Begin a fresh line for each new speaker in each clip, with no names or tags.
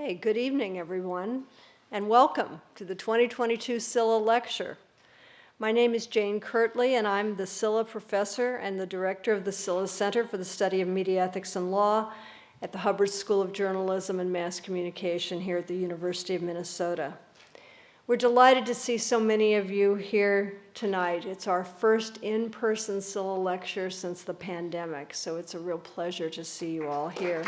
Okay, good evening, everyone, and welcome to the 2022 Silha Lecture. My name is Jane Kirtley, and I'm the Silha Professor and the Director of the Silha Center for the Study of Media Ethics and Law at the Hubbard School of Journalism and Mass Communication here at the University of Minnesota. We're delighted to see so many of you here tonight. It's our first in-person Silha Lecture since the pandemic, so it's a real pleasure to see you all here.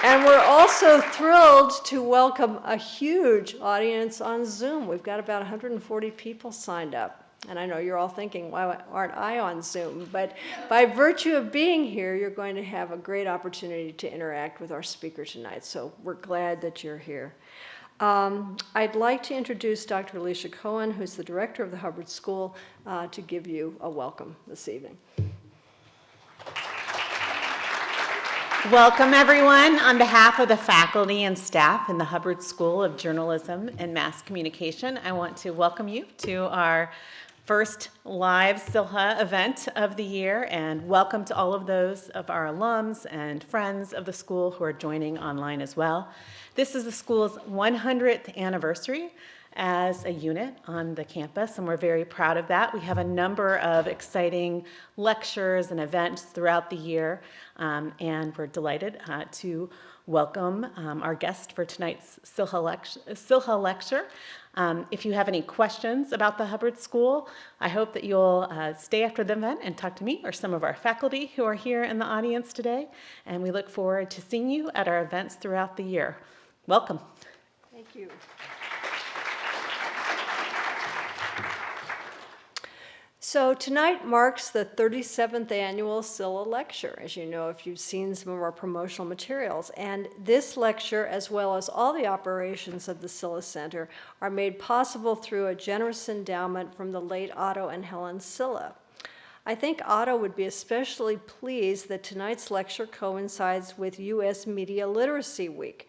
And we're also thrilled to welcome a huge audience on Zoom. We've got about 140 people signed up. And I know you're all thinking, why aren't I on Zoom? But by virtue of being here, you're going to have a great opportunity to interact with our speaker tonight. So we're glad that you're here. I'd like to introduce Dr. Alicia Cohen, who's the director of the Hubbard School, to give you a welcome this evening.
Welcome, everyone. On behalf of the faculty and staff in the Hubbard School of Journalism and Mass Communication, I want to welcome you to our first live Silha event of the year, and welcome to all of those of our alums and friends of the school who are joining online as well. This is the school's 100th anniversary as a unit on the campus, and we're very proud of that. We have a number of exciting lectures and events throughout the year, and we're delighted to welcome our guest for tonight's Silha lecture. If you have any questions about the Hubbard School, I hope that you'll stay after the event and talk to me or some of our faculty who are here in the audience today, and we look forward to seeing you at our events throughout the year. Welcome.
Thank you. So tonight marks the 37th annual Silha Lecture, as you know if you've seen some of our promotional materials. And this lecture, as well as all the operations of the Silha Center, are made possible through a generous endowment from the late Otto and Helen Silha. I think Otto would be especially pleased that tonight's lecture coincides with U.S. Media Literacy Week,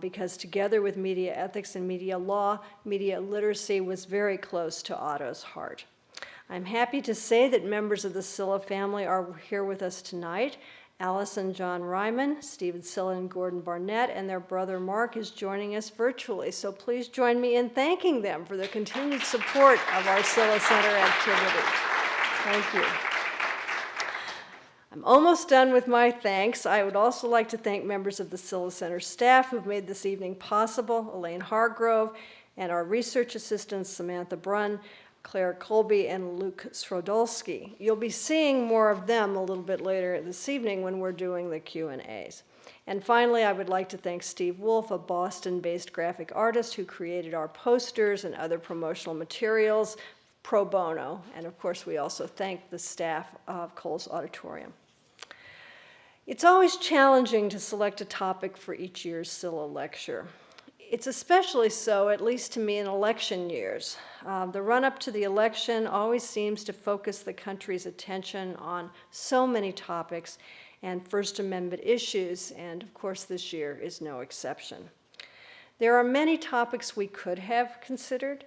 because together with media ethics and media law, media literacy was very close to Otto's heart. I'm happy to say that members of the Silha family are here with us tonight. Alice and John Ryman, Stephen Silha and Gordon Barnett, and their brother Mark is joining us virtually. So please join me in thanking them for their continued support of our Silha Center activities. Thank you. I'm almost done with my thanks. I would also like to thank members of the Silha Center staff who've made this evening possible, Elaine Hargrove, and our research assistants, Samantha Brunn, Claire Colby, and Luke Srodolski. You'll be seeing more of them a little bit later this evening when we're doing the Q&As. And finally, I would like to thank Steve Wolf, a Boston-based graphic artist who created our posters and other promotional materials pro bono. And of course, we also thank the staff of Coles Auditorium. It's always challenging to select a topic for each year's Silha lecture. It's especially so, at least to me, in election years. The run-up to the election always seems to focus the country's attention on so many topics and First Amendment issues, and of course this year is no exception. There are many topics we could have considered,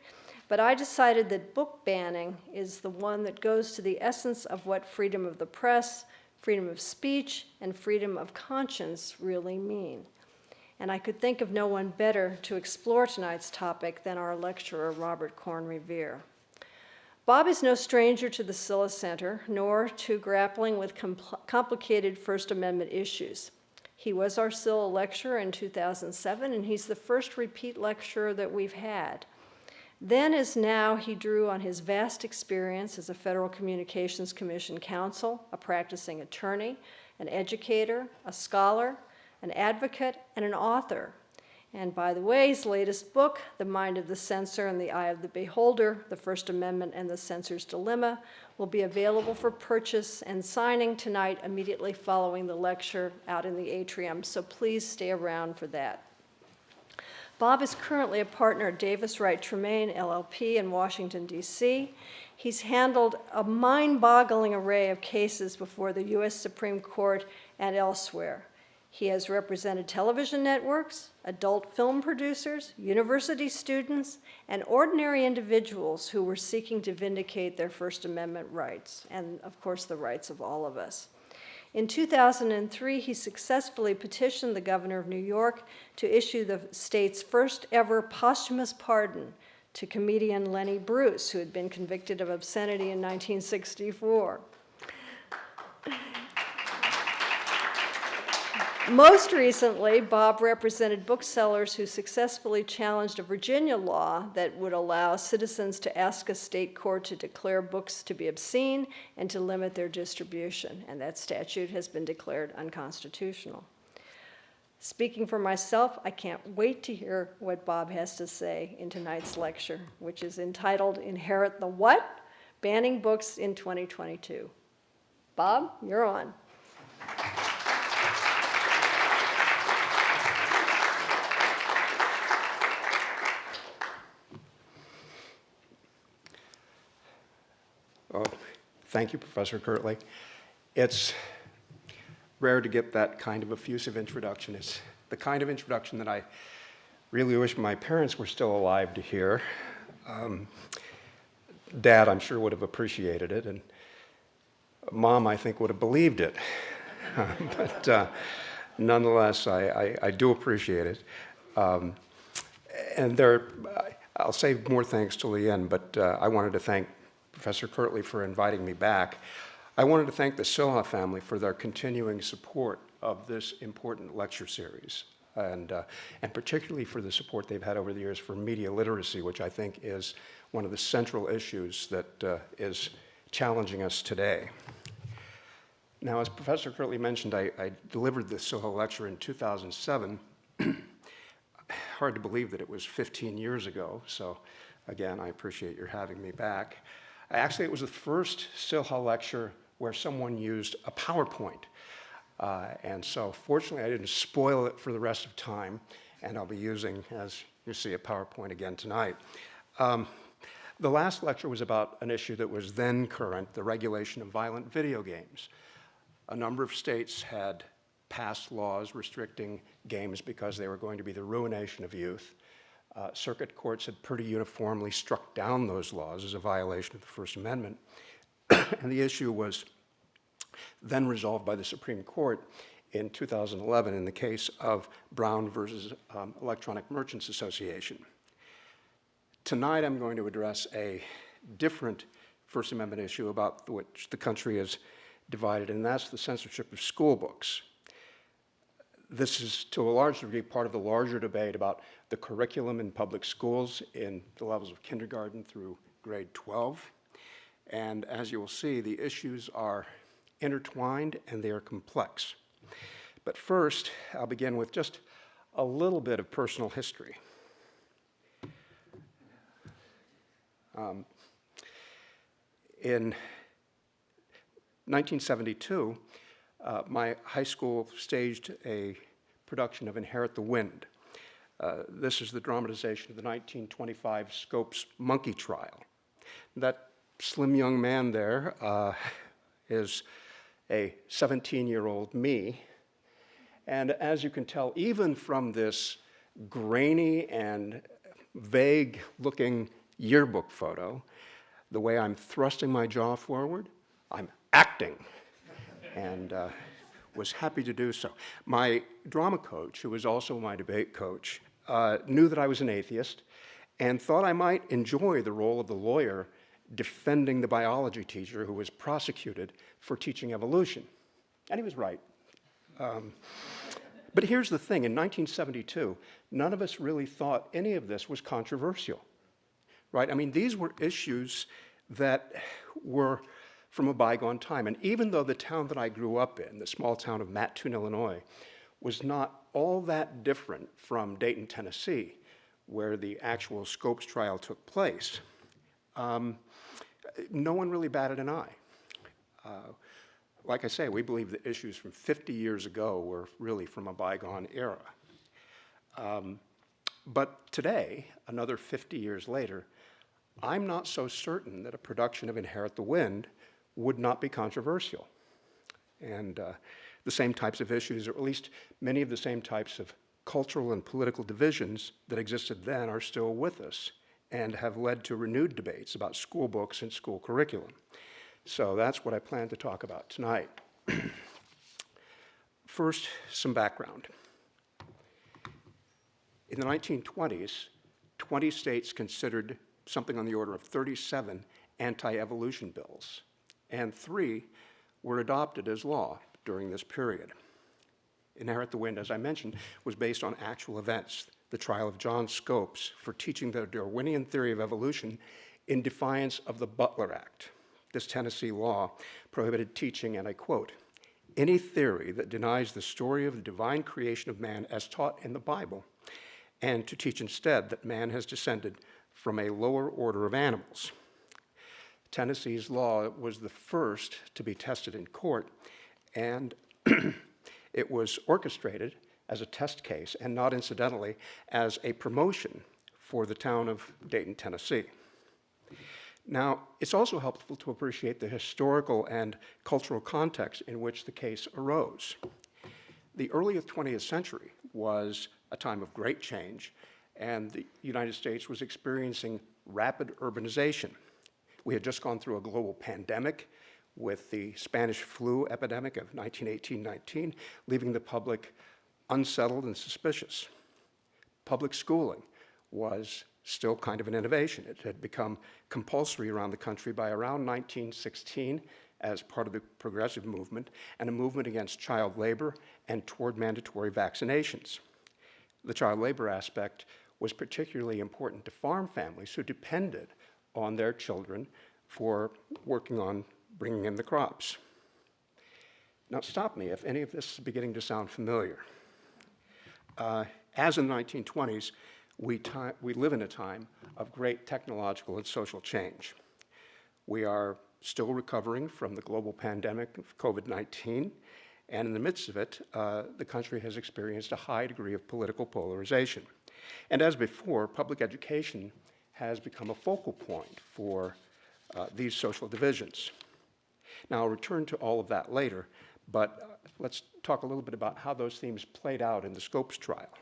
but I decided that book banning is the one that goes to the essence of what freedom of the press, freedom of speech, and freedom of conscience really mean. And I could think of no one better to explore tonight's topic than our lecturer, Robert Corn-Revere. Bob is no stranger to the Silha Center, nor to grappling with complicated First Amendment issues. He was our Silha lecturer in 2007, and he's the first repeat lecturer that we've had. Then as now, he drew on his vast experience as a Federal Communications Commission counsel, a practicing attorney, an educator, a scholar, an advocate, and an author. And by the way, his latest book, The Mind of the Censor and the Eye of the Beholder, The First Amendment and the Censor's Dilemma, will be available for purchase and signing tonight immediately following the lecture out in the atrium, so please stay around for that. Bob is currently a partner at Davis Wright Tremaine, LLP in Washington, D.C. He's handled a mind-boggling array of cases before the U.S. Supreme Court and elsewhere. He has represented television networks, adult film producers, university students, and ordinary individuals who were seeking to vindicate their First Amendment rights, and of course the rights of all of us. In 2003, he successfully petitioned the governor of New York to issue the state's first ever posthumous pardon to comedian Lenny Bruce, who had been convicted of obscenity in 1964. Most recently, Bob represented booksellers who successfully challenged a Virginia law that would allow citizens to ask a state court to declare books to be obscene and to limit their distribution, and that statute has been declared unconstitutional. Speaking for myself, I can't wait to hear what Bob has to say in tonight's lecture, which is entitled Inherit the What? Banning Books in 2022. Bob, you're on.
Oh, thank you, Professor Kirtley. It's rare to get that kind of effusive introduction. It's the kind of introduction that I really wish my parents were still alive to hear. Dad, I'm sure, would have appreciated it, and Mom, I think, would have believed it. But nonetheless, I do appreciate it. And I'll save more thanks till the end, but I wanted to thank Professor Kirtley for inviting me back. I wanted to thank the Silha family for their continuing support of this important lecture series, and particularly for the support they've had over the years for media literacy, which I think is one of the central issues that is challenging us today. Now, as Professor Kirtley mentioned, I delivered the Silha lecture in 2007. Hard to believe that it was 15 years ago, so again, I appreciate your having me back. Actually, it was the first Silha lecture where someone used a PowerPoint. And so fortunately, I didn't spoil it for the rest of time, and I'll be using, as you see, a PowerPoint again tonight. The last lecture was about an issue that was then current, the regulation of violent video games. A number of states had passed laws restricting games because they were going to be the ruination of youth. Circuit courts had pretty uniformly struck down those laws as a violation of the First Amendment. And the issue was then resolved by the Supreme Court in 2011 in the case of Brown versus Electronic Merchants Association. Tonight I'm going to address a different First Amendment issue about which the country is divided, and that's the censorship of school books. This is, to a large degree, part of the larger debate about the curriculum in public schools in the levels of kindergarten through grade 12. And as you will see, the issues are intertwined and they are complex. But first, I'll begin with just a little bit of personal history. In 1972, my high school staged a production of Inherit the Wind. This is the dramatization of the 1925 Scopes Monkey Trial. That slim young man there is a 17-year-old me. And as you can tell, even from this grainy and vague-looking yearbook photo, the way I'm thrusting my jaw forward, I'm acting. And was happy to do so. My drama coach, who was also my debate coach, knew that I was an atheist and thought I might enjoy the role of the lawyer defending the biology teacher who was prosecuted for teaching evolution. And he was right. But here's the thing, in 1972, none of us really thought any of this was controversial, right? I mean, these were issues that were from a bygone time. And even though the town that I grew up in, the small town of Mattoon, Illinois, was not all that different from Dayton, Tennessee, where the actual Scopes trial took place, no one really batted an eye. Like I say, we believe the issues from 50 years ago were really from a bygone era. But today, another 50 years later, I'm not so certain that a production of Inherit the Wind would not be controversial. And the same types of issues, or at least many of the same types of cultural and political divisions that existed then are still with us and have led to renewed debates about school books and school curriculum. So that's what I plan to talk about tonight. first, some background. In the 1920s, 20 states considered something on the order of 37 anti-evolution bills, and 3 were adopted as law during this period. Inherit the Wind, as I mentioned, was based on actual events, the trial of John Scopes for teaching the Darwinian theory of evolution in defiance of the Butler Act. This Tennessee law prohibited teaching, and I quote, "any theory that denies the story of the divine creation of man as taught in the Bible, and to teach instead that man has descended from a lower order of animals." Tennessee's law was the first to be tested in court, and it was orchestrated as a test case, and not incidentally, as a promotion for the town of Dayton, Tennessee. Now, it's also helpful to appreciate the historical and cultural context in which the case arose. The early 20th century was a time of great change, and the United States was experiencing rapid urbanization. We had just gone through a global pandemic with the Spanish flu epidemic of 1918-19, leaving the public unsettled and suspicious. Public schooling was still kind of an innovation. It had become compulsory around the country by around 1916 as part of the progressive movement, and a movement against child labor and toward mandatory vaccinations. The child labor aspect was particularly important to farm families who depended on their children for working on bringing in the crops. Now, stop me if any of this is beginning to sound familiar. As in the 1920s, we live in a time of great technological and social change. We are still recovering from the global pandemic of COVID-19, and in the midst of it, the country has experienced a high degree of political polarization. And as before, public education has become a focal point for these social divisions. Now, I'll return to all of that later, but let's talk a little bit about how those themes played out in the Scopes trial.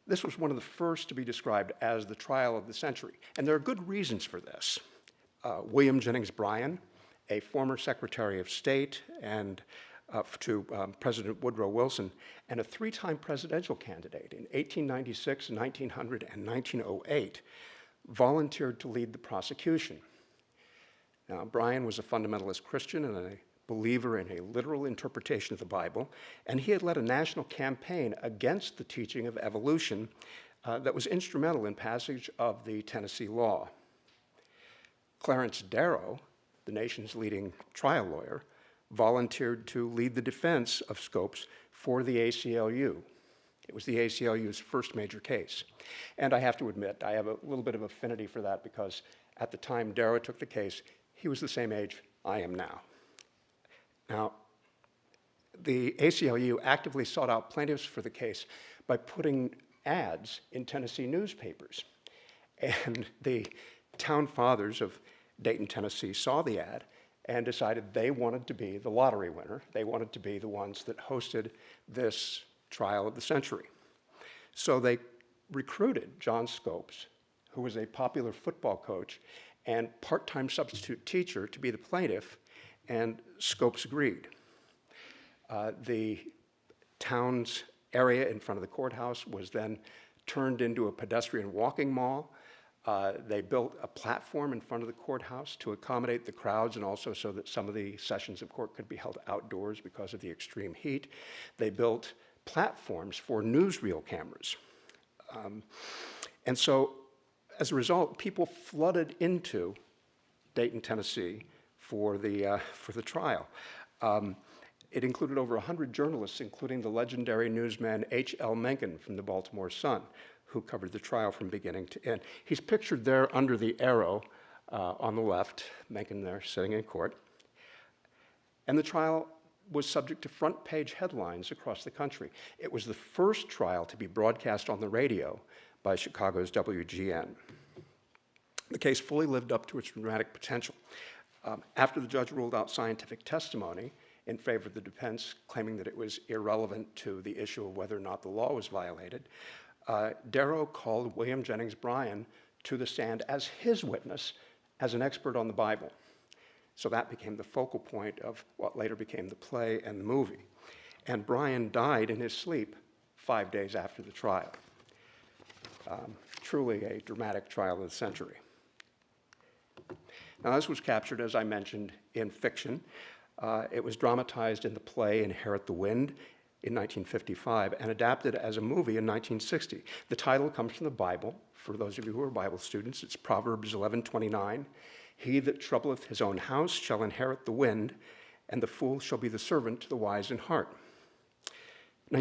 This was one of the first to be described as the trial of the century, and there are good reasons for this. William Jennings Bryan, a former Secretary of State and to President Woodrow Wilson, and a 3-time presidential candidate in 1896, 1900, and 1908, volunteered to lead the prosecution. Now, Bryan was a fundamentalist Christian and a believer in a literal interpretation of the Bible, and he had led a national campaign against the teaching of evolution that was instrumental in passage of the Tennessee law. Clarence Darrow, the nation's leading trial lawyer, volunteered to lead the defense of Scopes for the ACLU. It was the ACLU's first major case. And I have to admit, I have a little bit of affinity for that because at the time Darrow took the case, he was the same age I am now. Now, the ACLU actively sought out plaintiffs for the case by putting ads in Tennessee newspapers. And the town fathers of Dayton, Tennessee saw the ad and decided they wanted to be the lottery winner. They wanted to be the ones that hosted this trial of the century. So they recruited John Scopes, who was a popular football coach and part-time substitute teacher, to be the plaintiff, and Scopes agreed. The town's area in front of the courthouse was then turned into a pedestrian walking mall. They built a platform in front of the courthouse to accommodate the crowds and also so that some of the sessions of court could be held outdoors because of the extreme heat. They built platforms for newsreel cameras. And so, as a result, people flooded into Dayton, Tennessee for the trial. It included over 100 journalists, including the legendary newsman H.L. Mencken from the Baltimore Sun, who covered the trial from beginning to end. He's pictured there under the arrow on the left, Mencken there sitting in court. And the trial was subject to front page headlines across the country. It was the first trial to be broadcast on the radio by Chicago's WGN. The case fully lived up to its dramatic potential. After the judge ruled out scientific testimony in favor of the defense, claiming that it was irrelevant to the issue of whether or not the law was violated, Darrow called William Jennings Bryan to the stand as his witness, as an expert on the Bible. So that became the focal point of what later became the play and the movie. And Brian died in his sleep 5 days after the trial. Truly a dramatic trial of the century. Now, this was captured, as I mentioned, in fiction. It was dramatized in the play Inherit the Wind in 1955 and adapted as a movie in 1960. The title comes from the Bible. For those of you who are Bible students, it's Proverbs 11:29. He that troubleth his own house shall inherit the wind, and the fool shall be the servant to the wise in heart. Now,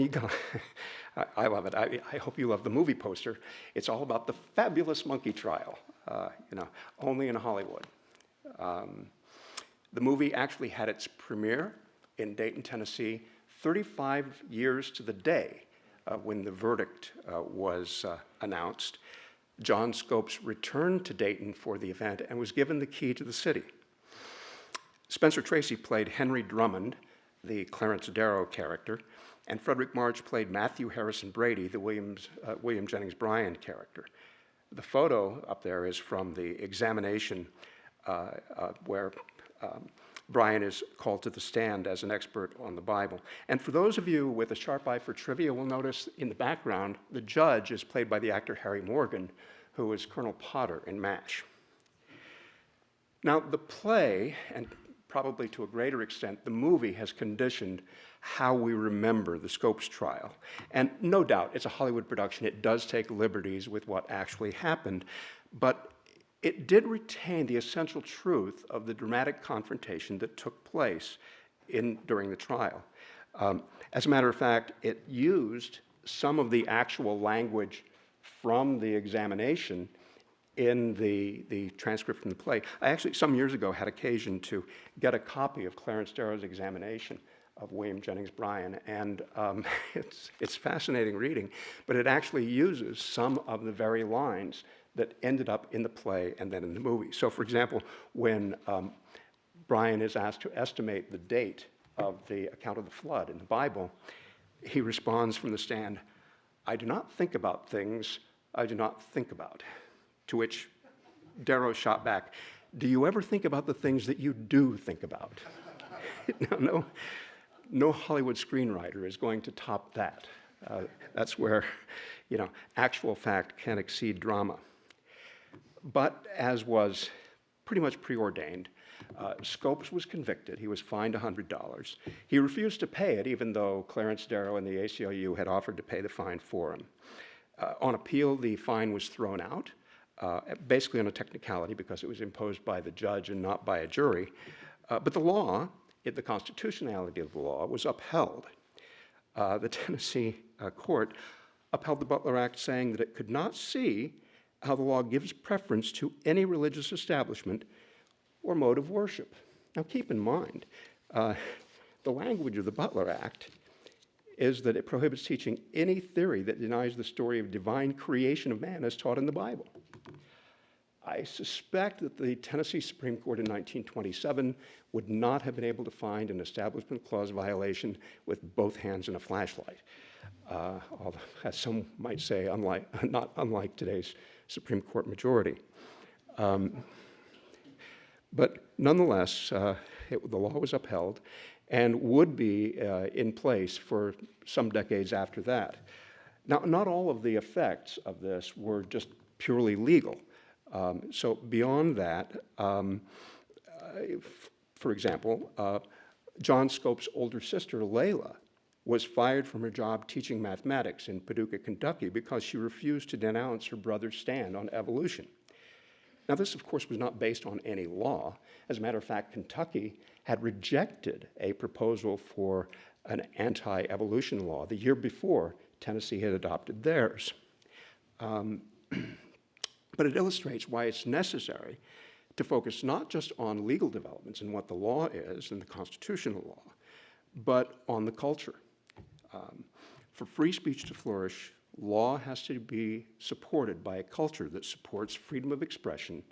I love it. I hope you love the movie poster. It's all about the fabulous monkey trial, only in Hollywood. The movie actually had its premiere in Dayton, Tennessee, 35 years to the day when the verdict was announced. John Scopes returned to Dayton for the event and was given the key to the city. Spencer Tracy played Henry Drummond, the Clarence Darrow character, and Frederick March played Matthew Harrison Brady, the William Jennings Bryan character. The photo up there is from the examination where Brian is called to the stand as an expert on the Bible. And for those of you with a sharp eye for trivia will notice in the background, the judge is played by the actor Harry Morgan, who is Colonel Potter in MASH. Now, the play, and probably to a greater extent, the movie has conditioned how we remember the Scopes trial. And no doubt, it's a Hollywood production. It does take liberties with what actually happened, but it did retain the essential truth of the dramatic confrontation that took place during the trial. As a matter of fact, it used some of the actual language from the examination in the transcript from the play. I actually, some years ago, had occasion to get a copy of Clarence Darrow's examination of William Jennings Bryan, and it's fascinating reading, but it actually uses some of the very lines that ended up in the play and then in the movie. So, for example, when Bryan is asked to estimate the date of the account of the flood in the Bible, he responds from the stand, "I do not think about things I do not think about." To which Darrow shot back, "Do you ever think about the things that you do think about?" Now, no Hollywood screenwriter is going to top that. That's where, actual fact can exceed drama. But as was pretty much preordained, Scopes was convicted. He was fined $100. He refused to pay it, even though Clarence Darrow and the ACLU had offered to pay the fine for him. On appeal, the fine was thrown out, basically on a technicality because it was imposed by the judge and not by a jury. But the law, the constitutionality of the law, was upheld. The Tennessee court upheld the Butler Act, saying that it could not see how the law gives preference to any religious establishment or mode of worship. Now, keep in mind, the language of the Butler Act is that it prohibits teaching any theory that denies the story of divine creation of man as taught in the Bible. I suspect that the Tennessee Supreme Court in 1927 would not have been able to find an Establishment Clause violation with both hands and a flashlight, although, as some might say, not unlike today's Supreme Court majority. But nonetheless, the law was upheld and would be in place for some decades after that. Now, not all of the effects of this were just purely legal. So beyond that, for example, John Scopes' older sister, Layla, was fired from her job teaching mathematics in Paducah, Kentucky, because she refused to denounce her brother's stand on evolution. Now, this, of course, was not based on any law. As a matter of fact, Kentucky had rejected a proposal for an anti-evolution law the year before Tennessee had adopted theirs. But it illustrates why it's necessary to focus not just on legal developments and what the law is and the constitutional law, but on the culture. For free speech to flourish, law has to be supported by a culture that supports freedom of expression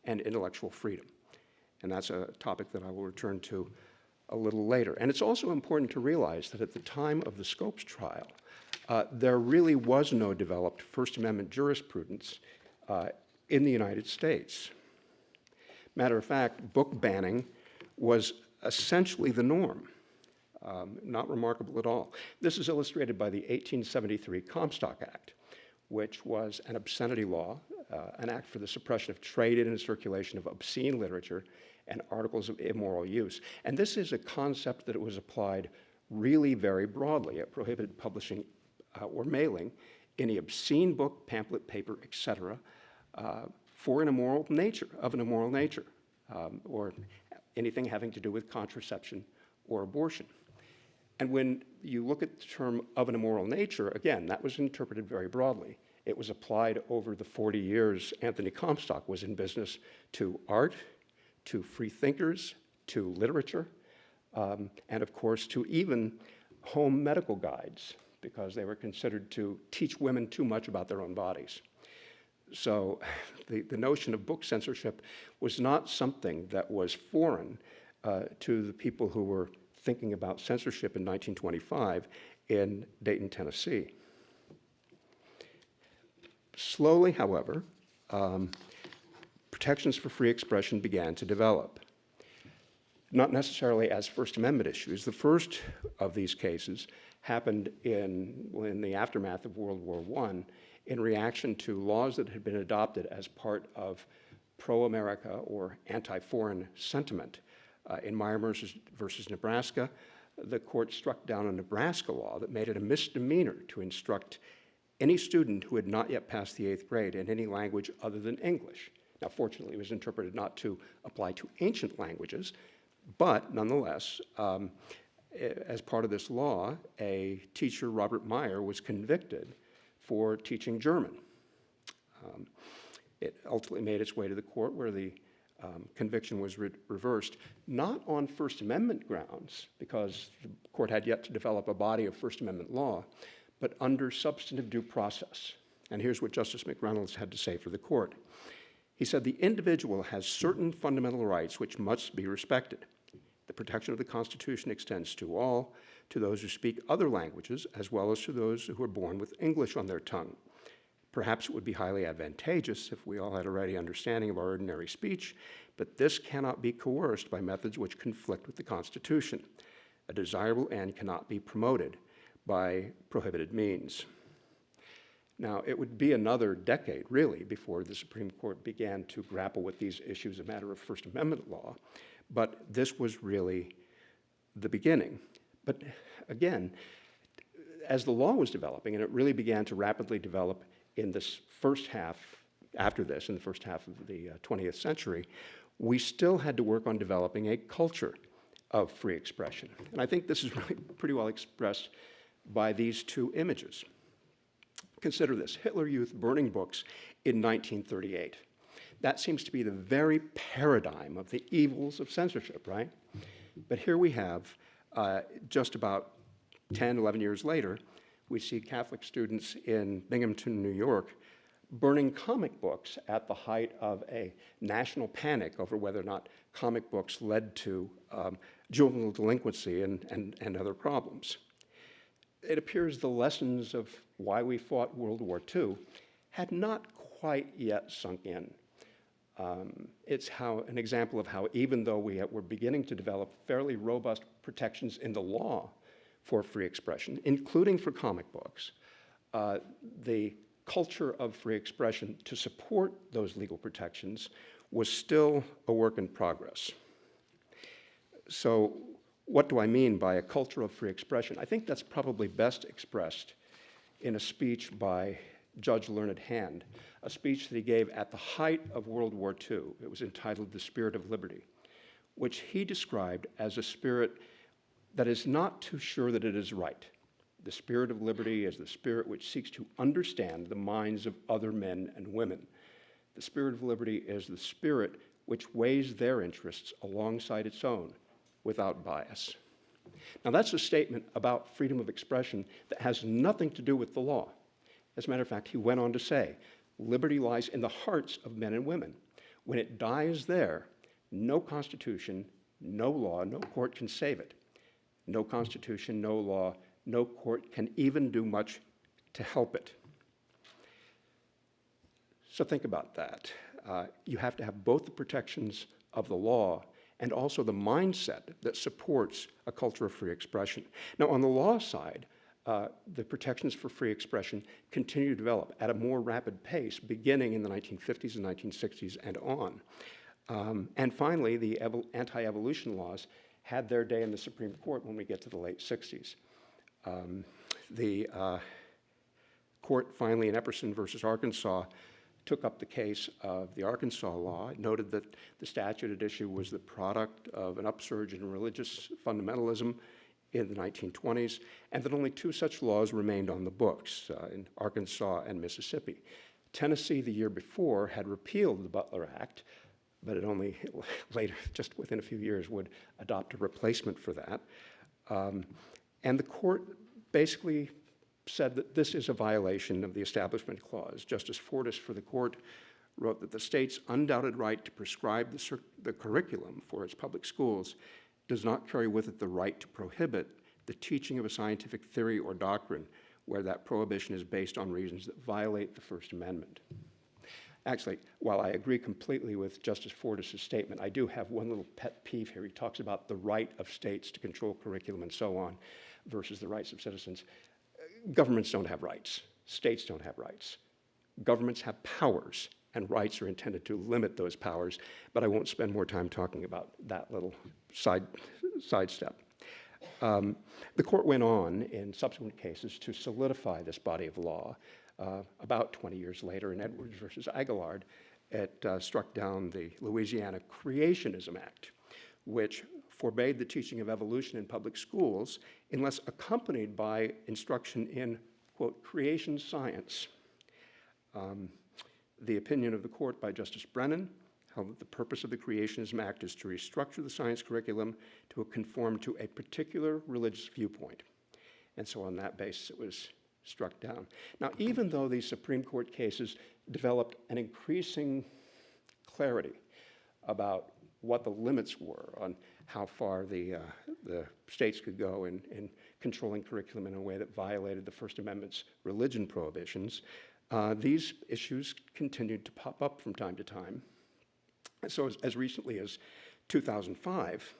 and intellectual freedom. And that's a topic that I will return to a little later. And it's also important to realize that at the time of the Scopes trial, there really was no developed First Amendment jurisprudence in the United States. Matter of fact, book banning was essentially the norm. Not remarkable at all. This is illustrated by the 1873 Comstock Act, which was an obscenity law, an act for the suppression of trade in and circulation of obscene literature and articles of immoral use. And this is a concept that was applied really very broadly. It prohibited publishing or mailing any obscene book, pamphlet, paper, etc., for an immoral nature, or anything having to do with contraception or abortion. And when you look at the term of an immoral nature, again, that was interpreted very broadly. It was applied over the 40 years Anthony Comstock was in business to art, to free thinkers, to literature, and of course to even home medical guides, because they were considered to teach women too much about their own bodies. So the notion of book censorship was not something that was foreign to the people who were thinking about censorship in 1925 in Dayton, Tennessee. Slowly, however, protections for free expression began to develop. Not necessarily as First Amendment issues. The first of these cases happened in the aftermath of World War I in reaction to laws that had been adopted as part of pro-America or anti-foreign sentiment. In Meyer versus Nebraska, the court struck down a Nebraska law that made it a misdemeanor to instruct any student who had not yet passed the 8th grade in any language other than English. Now, fortunately, it was interpreted not to apply to ancient languages, but nonetheless, as part of this law, a teacher, Robert Meyer, was convicted for teaching German. It ultimately made its way to the court where the conviction was reversed, not on First Amendment grounds, because the court had yet to develop a body of First Amendment law, but under substantive due process. And here's what Justice McReynolds had to say for the court. He said, "The individual has certain fundamental rights which must be respected. The protection of the Constitution extends to all, to those who speak other languages, as well as to those who are born with English on their tongue. Perhaps it would be highly advantageous if we all had a ready understanding of our ordinary speech, but this cannot be coerced by methods which conflict with the Constitution. A desirable end cannot be promoted by prohibited means." Now, it would be another decade, really, before the Supreme Court began to grapple with these issues, a matter of First Amendment law, but this was really the beginning. But again, as the law was developing, and it really began to rapidly develop in this first half, after this, in the first half of the 20th century, we still had to work on developing a culture of free expression. And I think this is really pretty well expressed by these two images. Consider this, Hitler Youth burning books in 1938. That seems to be the very paradigm of the evils of censorship, right? But here we have, just about 10, 11 years later, we see Catholic students in Binghamton, New York, burning comic books at the height of a national panic over whether or not comic books led to juvenile delinquency and other problems. It appears the lessons of why we fought World War II had not quite yet sunk in. It's an example of how even though we were beginning to develop fairly robust protections in the law for free expression, including for comic books, the culture of free expression to support those legal protections was still a work in progress. So what do I mean by a culture of free expression? I think that's probably best expressed in a speech by Judge Learned Hand, a speech that he gave at the height of World War II. It was entitled "The Spirit of Liberty," which he described as a spirit that is not too sure that it is right. The spirit of liberty is the spirit which seeks to understand the minds of other men and women. The spirit of liberty is the spirit which weighs their interests alongside its own without bias. Now, that's a statement about freedom of expression that has nothing to do with the law. As a matter of fact, he went on to say, liberty lies in the hearts of men and women. When it dies there, no constitution, no law, no court can save it. No constitution, no law, no court can even do much to help it. So think about that. You have to have both the protections of the law and also the mindset that supports a culture of free expression. Now, on the law side, the protections for free expression continue to develop at a more rapid pace, beginning in the 1950s and 1960s and on. And finally, the anti-evolution laws had their day in the Supreme Court when we get to the late 60s. The court finally in Epperson versus Arkansas took up the case of the Arkansas law. It noted that the statute at issue was the product of an upsurge in religious fundamentalism in the 1920s, and that only two such laws remained on the books, in Arkansas and Mississippi. Tennessee, the year before, had repealed the Butler Act, but it only later, just within a few years, would adopt a replacement for that. And the court basically said that this is a violation of the Establishment Clause. Justice Fortas for the court wrote that the state's undoubted right to prescribe the curriculum for its public schools does not carry with it the right to prohibit the teaching of a scientific theory or doctrine where that prohibition is based on reasons that violate the First Amendment. Actually, while I agree completely with Justice Fortas' statement, I do have one little pet peeve here. He talks about the right of states to control curriculum and so on versus the rights of citizens. Governments don't have rights. States don't have rights. Governments have powers, and rights are intended to limit those powers, but I won't spend more time talking about that little sidestep. The court went on in subsequent cases to solidify this body of law. About 20 years later, in Edwards versus Aguillard, it struck down the Louisiana Creationism Act, which forbade the teaching of evolution in public schools unless accompanied by instruction in, quote, creation science. The opinion of the court by Justice Brennan held that the purpose of the Creationism Act is to restructure the science curriculum to conform to a particular religious viewpoint. And so on that basis, it was struck down. Now, even though these Supreme Court cases developed an increasing clarity about what the limits were on how far the states could go in controlling curriculum in a way that violated the First Amendment's religion prohibitions, these issues continued to pop up from time to time. And so as recently as 2005,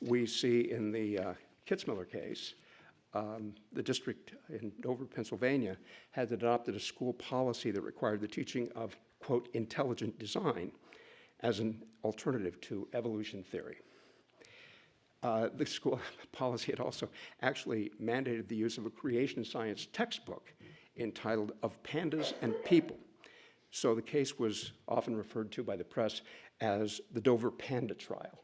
we see in the Kitzmiller case, the district in Dover, Pennsylvania, had adopted a school policy that required the teaching of, quote, intelligent design as an alternative to evolution theory. The school policy had also actually mandated the use of a creation science textbook entitled Of Pandas and People. So the case was often referred to by the press as the Dover Panda Trial.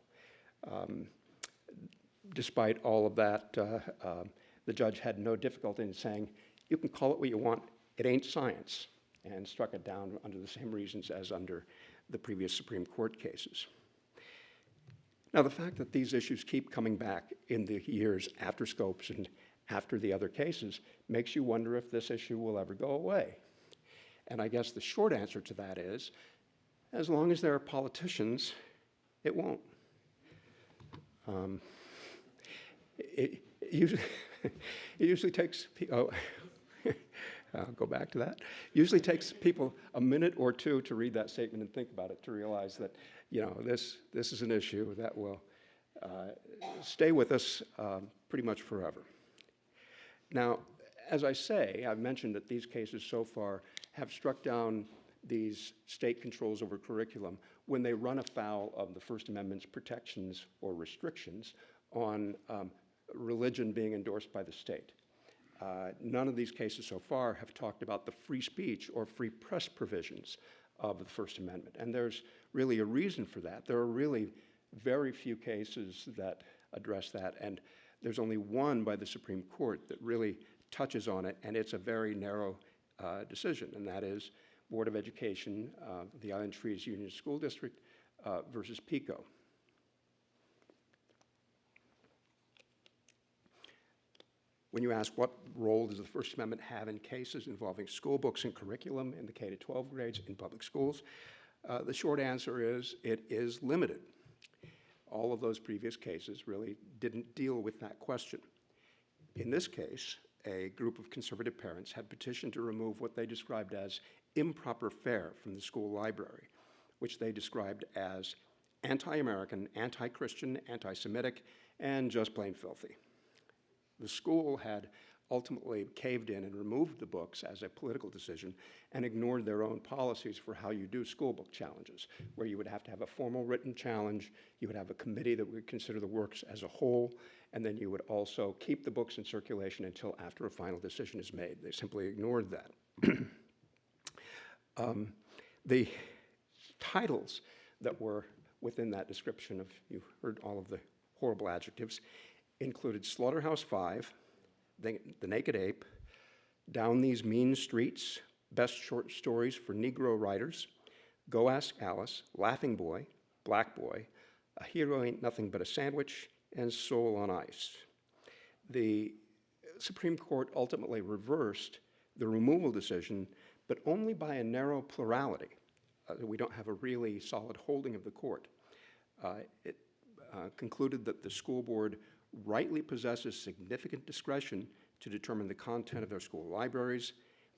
Despite all of that, the judge had no difficulty in saying, you can call it what you want, it ain't science, and struck it down under the same reasons as under the previous Supreme Court cases. Now, the fact that these issues keep coming back in the years after Scopes and after the other cases makes you wonder if this issue will ever go away. And I guess the short answer to that is, as long as there are politicians, it won't. It usually takes, I'll go back to that. Usually takes people a minute or two to read that statement and think about it, to realize that, you know, this is an issue that will stay with us pretty much forever. Now, as I say, I've mentioned that these cases so far have struck down these state controls over curriculum when they run afoul of the First Amendment's protections or restrictions on religion being endorsed by the state. None of these cases so far have talked about the free speech or free press provisions of the First Amendment. And there's really a reason for that. There are really very few cases that address that. And there's only one by the Supreme Court that really touches on it. And it's a very narrow decision. And that is Board of Education, the Island Trees Union School District versus PICO. When you ask what role does the First Amendment have in cases involving school books and curriculum in the K-12 grades in public schools, the short answer is it is limited. All of those previous cases really didn't deal with that question. In this case, a group of conservative parents had petitioned to remove what they described as improper fare from the school library, which they described as anti-American, anti-Christian, anti-Semitic, and just plain filthy. The school had ultimately caved in and removed the books as a political decision and ignored their own policies for how you do school book challenges, where you would have to have a formal written challenge, you would have a committee that would consider the works as a whole, and then you would also keep the books in circulation until after a final decision is made. They simply ignored that. The titles that were within that description of, you heard all of the horrible adjectives, included Slaughterhouse-Five, The Naked Ape, Down These Mean Streets, Best Short Stories for Negro Writers, Go Ask Alice, Laughing Boy, Black Boy, A Hero Ain't Nothing But a Sandwich, and Soul on Ice. The Supreme Court ultimately reversed the removal decision, but only by a narrow plurality. We don't have a really solid holding of the court. It concluded that the school board rightly possesses significant discretion to determine the content of their school libraries,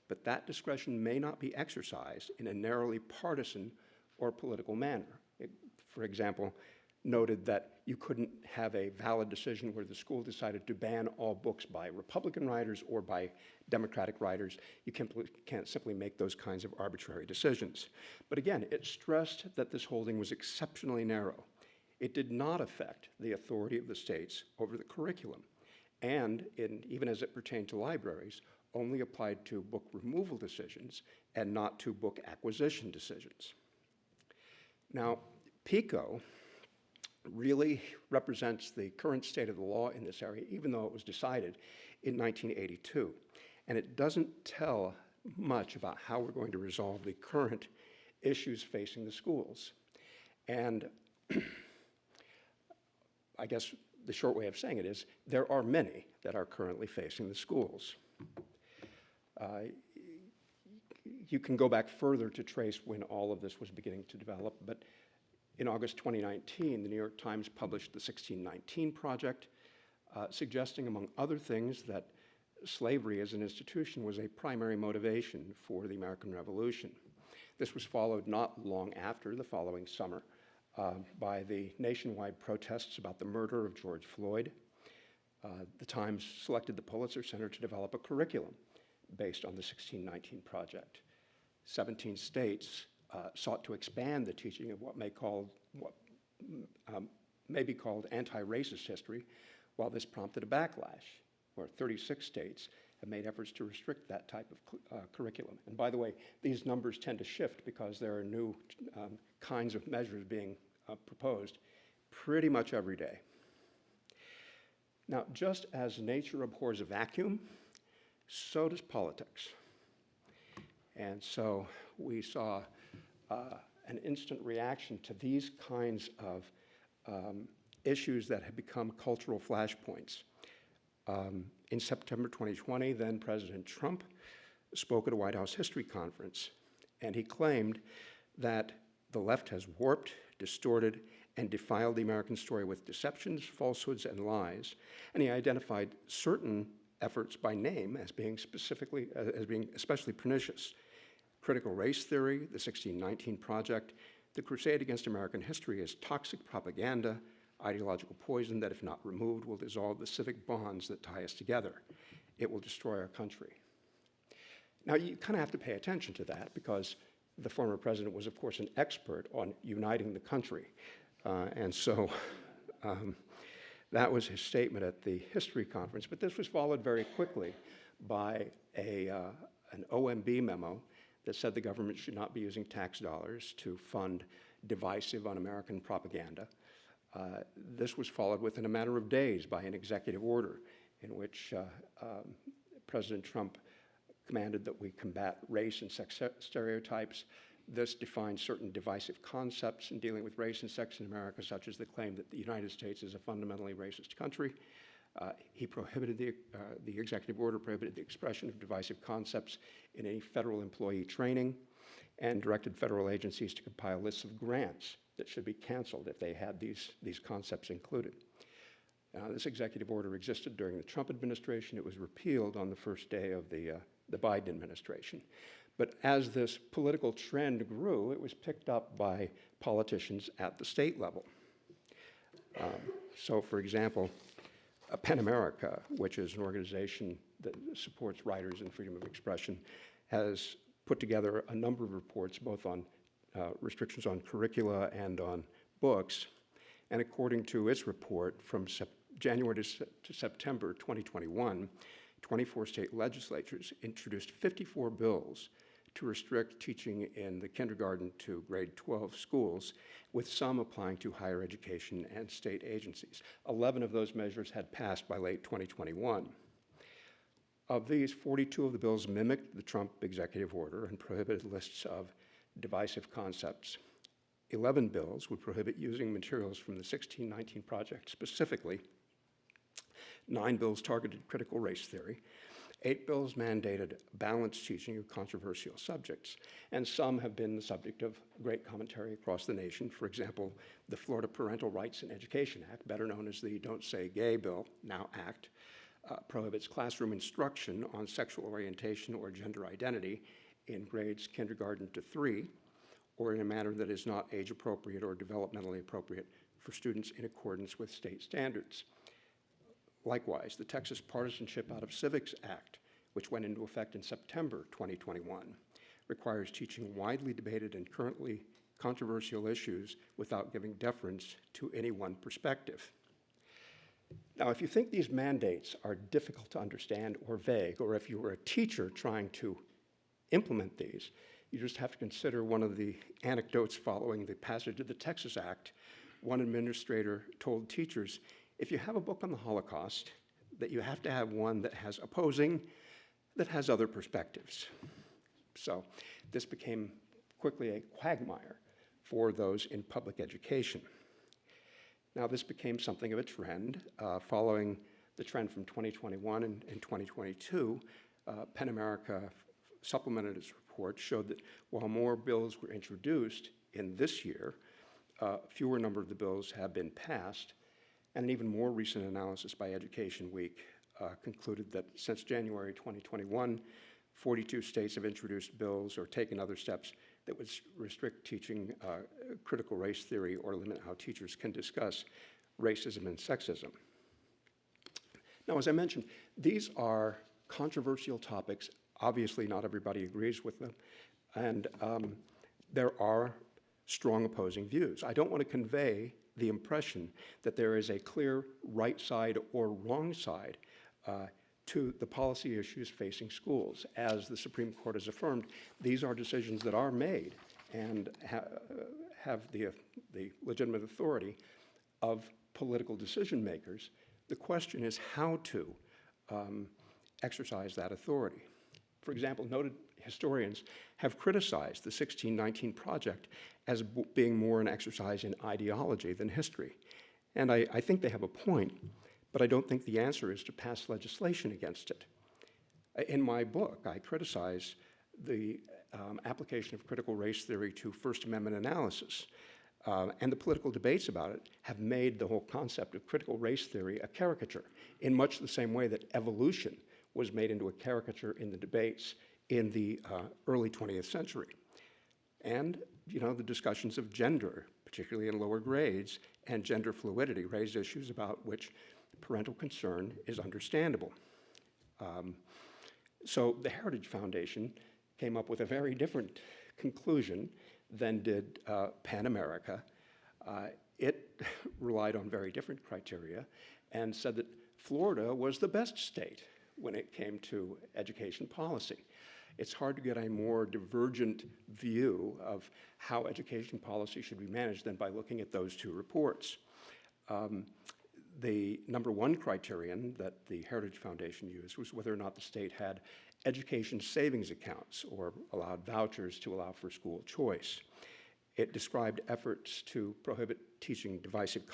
but that discretion may not be exercised in a narrowly partisan or political manner. It, for example, noted that you couldn't have a valid decision where the school decided to ban all books by Republican writers or by Democratic writers. You can't simply make those kinds of arbitrary decisions. But again, it stressed that this holding was exceptionally narrow. It did not affect the authority of the states over the curriculum, and even as it pertained to libraries, only applied to book removal decisions and not to book acquisition decisions. Now, PICO really represents the current state of the law in this area, even though it was decided in 1982. And it doesn't tell much about how we're going to resolve the current issues facing the schools. And I guess the short way of saying it is there are many that are currently facing the schools. You can go back further to trace when all of this was beginning to develop, but in August 2019, the New York Times published the 1619 Project, suggesting, among other things, that slavery as an institution was a primary motivation for the American Revolution. This was followed not long after, the following summer, by the nationwide protests about the murder of George Floyd. The Times selected the Pulitzer Center to develop a curriculum based on the 1619 Project. 17 states sought to expand the teaching of what may be called anti-racist history, while this prompted a backlash, where 36 states have made efforts to restrict that type of curriculum. And by the way, these numbers tend to shift because there are new kinds of measures being proposed pretty much every day. Now, just as nature abhors a vacuum, so does politics. And so we saw an instant reaction to these kinds of issues that have become cultural flashpoints. In September 2020, then President Trump spoke at a White House history conference, and he claimed that the left has warped, distorted, and defiled the American story with deceptions, falsehoods, and lies. And he identified certain efforts by name as being especially pernicious. Critical race theory, the 1619 Project, the crusade against American history is toxic propaganda, ideological poison that, if not removed, will dissolve the civic bonds that tie us together. It will destroy our country. Now, you kind of have to pay attention to that because the former president was, of course, an expert on uniting the country. And so that was his statement at the history conference. But this was followed very quickly by an OMB memo that said the government should not be using tax dollars to fund divisive, un-American propaganda. This was followed within a matter of days by an executive order in which President Trump commanded that we combat race and sex stereotypes. This defines certain divisive concepts in dealing with race and sex in America, such as the claim that the United States is a fundamentally racist country. He prohibited the executive order prohibited the expression of divisive concepts in any federal employee training, and directed federal agencies to compile lists of grants that should be canceled if they had these concepts included. This executive order existed during the Trump administration. It was repealed on the first day of the Biden administration. But as this political trend grew, it was picked up by politicians at the state level. So, for example, PEN America, which is an organization that supports writers and freedom of expression, has put together a number of reports, both on restrictions on curricula and on books. And according to its report, from January to September 2021, 24 state legislatures introduced 54 bills to restrict teaching in the kindergarten to grade 12 schools, with some applying to higher education and state agencies. 11 of those measures had passed by late 2021. Of these, 42 of the bills mimicked the Trump executive order and prohibited lists of divisive concepts. 11 bills would prohibit using materials from the 1619 Project specifically. 9 bills targeted critical race theory. 8 bills mandated balanced teaching of controversial subjects, and some have been the subject of great commentary across the nation. For example, the Florida Parental Rights in Education Act, better known as the Don't Say Gay Bill, now Act, prohibits classroom instruction on sexual orientation or gender identity in grades kindergarten to 3, or in a manner that is not age appropriate or developmentally appropriate for students in accordance with state standards. Likewise, the Texas Partisanship Out of Civics Act, which went into effect in September 2021, requires teaching widely debated and currently controversial issues without giving deference to any one perspective. Now, if you think these mandates are difficult to understand or vague, or if you were a teacher trying to implement these, you just have to consider one of the anecdotes following the passage of the Texas Act. One administrator told teachers, if you have a book on the Holocaust, that you have to have one that has other perspectives. So this became quickly a quagmire for those in public education. Now, this became something of a trend. Following the trend from 2021 and 2022, PEN America supplemented its report, showed that while more bills were introduced in this year, fewer number of the bills have been passed. And an even more recent analysis by Education Week concluded that since January 2021, 42 states have introduced bills or taken other steps that would restrict teaching critical race theory or limit how teachers can discuss racism and sexism. Now, as I mentioned, these are controversial topics. Obviously, not everybody agrees with them, and there are strong opposing views. I don't want to convey the impression that there is a clear right side or wrong side to the policy issues facing schools. As the Supreme Court has affirmed, these are decisions that are made and have the legitimate authority of political decision makers. The question is how to exercise that authority. For example, noted historians have criticized the 1619 Project as being more an exercise in ideology than history. And I think they have a point, but I don't think the answer is to pass legislation against it. In my book, I criticize the application of critical race theory to First Amendment analysis. And the political debates about it have made the whole concept of critical race theory a caricature, in much the same way that evolution was made into a caricature in the debates in the early 20th century. And, the discussions of gender, particularly in lower grades, and gender fluidity raise issues about which parental concern is understandable. So the Heritage Foundation came up with a very different conclusion than did PEN America. It relied on very different criteria and said that Florida was the best state when it came to education policy. It's hard to get a more divergent view of how education policy should be managed than by looking at those two reports. The number one criterion that the Heritage Foundation used was whether or not the state had education savings accounts or allowed vouchers to allow for school choice. It described efforts to prohibit teaching divisive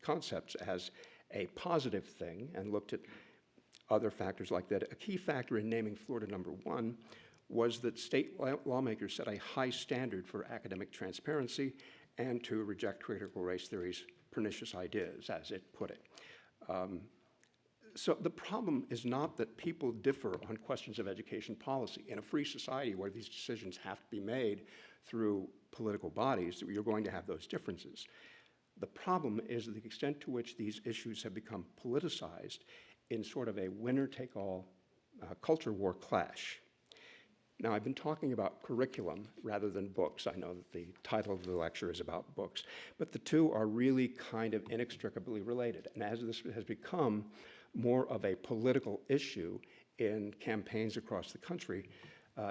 concepts as a positive thing and looked at other factors like that. A key factor in naming Florida number one was that state lawmakers set a high standard for academic transparency and to reject critical race theory's pernicious ideas, as it put it. So the problem is not that people differ on questions of education policy. In a free society where these decisions have to be made through political bodies, you're going to have those differences. The problem is the extent to which these issues have become politicized in sort of a winner-take-all culture war clash. Now, I've been talking about curriculum rather than books. I know that the title of the lecture is about books, but the two are really kind of inextricably related. And as this has become more of a political issue in campaigns across the country,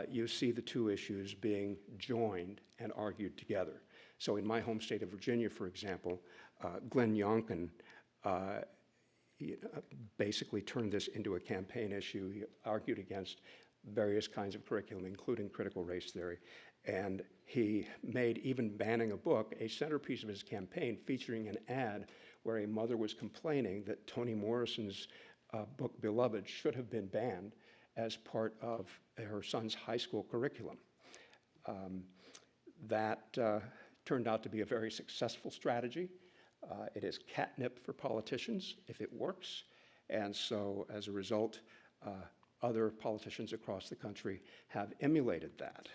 you see the two issues being joined and argued together. So in my home state of Virginia, for example, Glenn Youngkin basically turned this into a campaign issue. He argued against various kinds of curriculum, including critical race theory. And he made even banning a book a centerpiece of his campaign, featuring an ad where a mother was complaining that Toni Morrison's book, Beloved, should have been banned as part of her son's high school curriculum. That turned out to be a very successful strategy. It is catnip for politicians if it works. And so as a result, other politicians across the country have emulated that.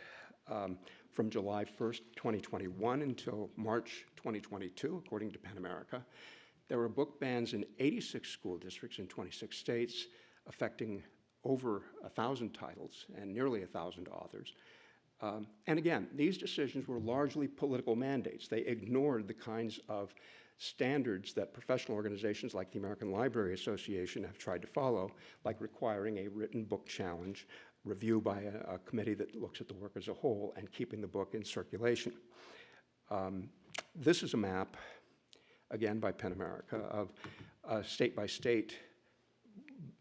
From July 1st, 2021 until March 2022, according to PEN America, there were book bans in 86 school districts in 26 states, affecting over 1,000 titles and nearly 1,000 authors. And again, these decisions were largely political mandates. They ignored the kinds of standards that professional organizations like the American Library Association have tried to follow, like requiring a written book challenge, review by a committee that looks at the work as a whole, and keeping the book in circulation. This is a map, again by PEN America, of state by state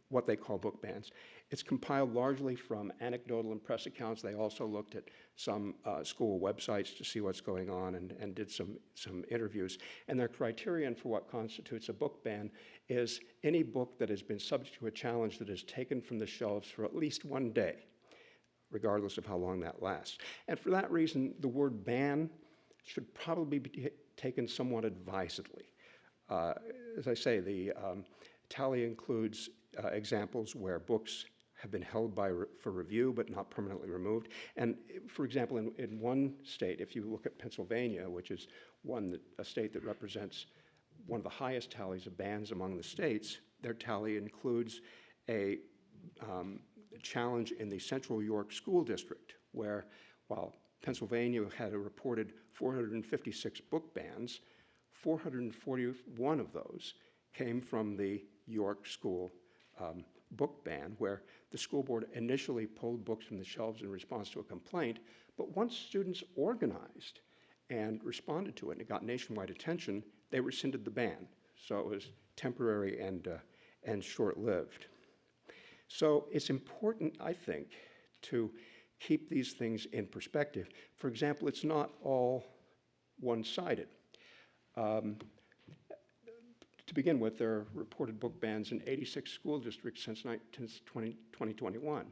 what they call book bans. It's compiled largely from anecdotal and press accounts. They also looked at some school websites to see what's going on and did some interviews. And their criterion for what constitutes a book ban is any book that has been subject to a challenge that is taken from the shelves for at least one day, regardless of how long that lasts. And for that reason, the word ban should probably be taken somewhat advisedly. As I say, the tally includes examples where books have been held for review but not permanently removed. And for example, in one state, if you look at Pennsylvania, which is a state that represents one of the highest tallies of bans among the states, their tally includes a challenge in the Central York School District, where while Pennsylvania had a reported 456 book bans, 441 of those came from the York School book ban, where the school board initially pulled books from the shelves in response to a complaint, but once students organized and responded to it and it got nationwide attention, they rescinded the ban. So it was temporary and short-lived. So it's important, I think, to keep these things in perspective. For example, it's not all one-sided. To begin with, there are reported book bans in 86 school districts since 2021.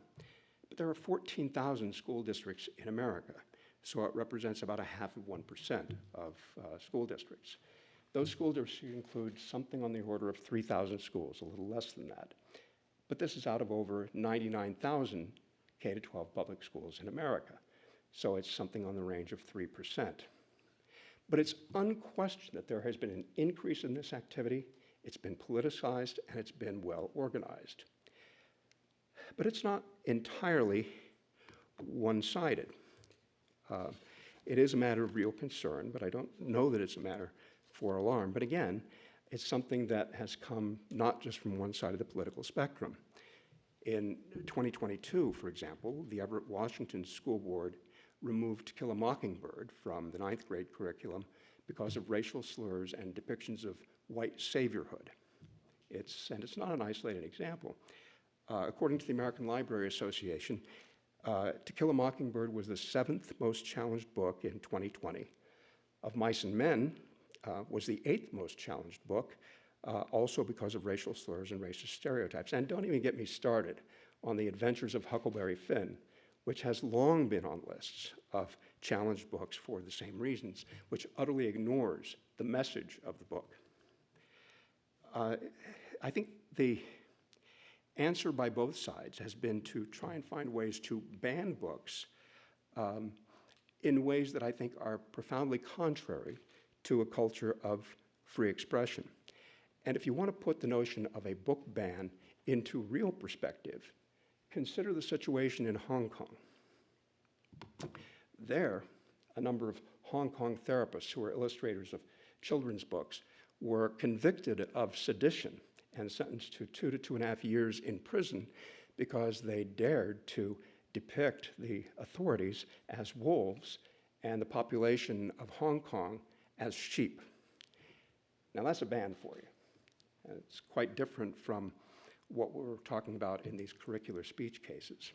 But there are 14,000 school districts in America, so it represents about 0.5% of school districts. Those school districts include something on the order of 3,000 schools, a little less than that. But this is out of over 99,000 K-12 public schools in America, so it's something on the range of 3%. But it's unquestioned that there has been an increase in this activity, it's been politicized, and it's been well organized. But it's not entirely one-sided. It is a matter of real concern, but I don't know that it's a matter for alarm. But again, it's something that has come not just from one side of the political spectrum. In 2022, for example, the Everett Washington School Board removed To Kill a Mockingbird from the 9th grade curriculum because of racial slurs and depictions of white saviorhood. And it's not an isolated example. According to the American Library Association, To Kill a Mockingbird was the 7th most challenged book in 2020. Of Mice and Men was the 8th most challenged book, also because of racial slurs and racist stereotypes. And don't even get me started on The Adventures of Huckleberry Finn, which has long been on lists of challenged books for the same reasons, which utterly ignores the message of the book. I think the answer by both sides has been to try and find ways to ban books in ways that I think are profoundly contrary to a culture of free expression. And if you want to put the notion of a book ban into real perspective, consider the situation in Hong Kong. There, a number of Hong Kong therapists who are illustrators of children's books were convicted of sedition and sentenced to 2 to 2.5 years in prison because they dared to depict the authorities as wolves and the population of Hong Kong as sheep. Now that's a ban for you. And it's quite different from what we're talking about in these curricular speech cases.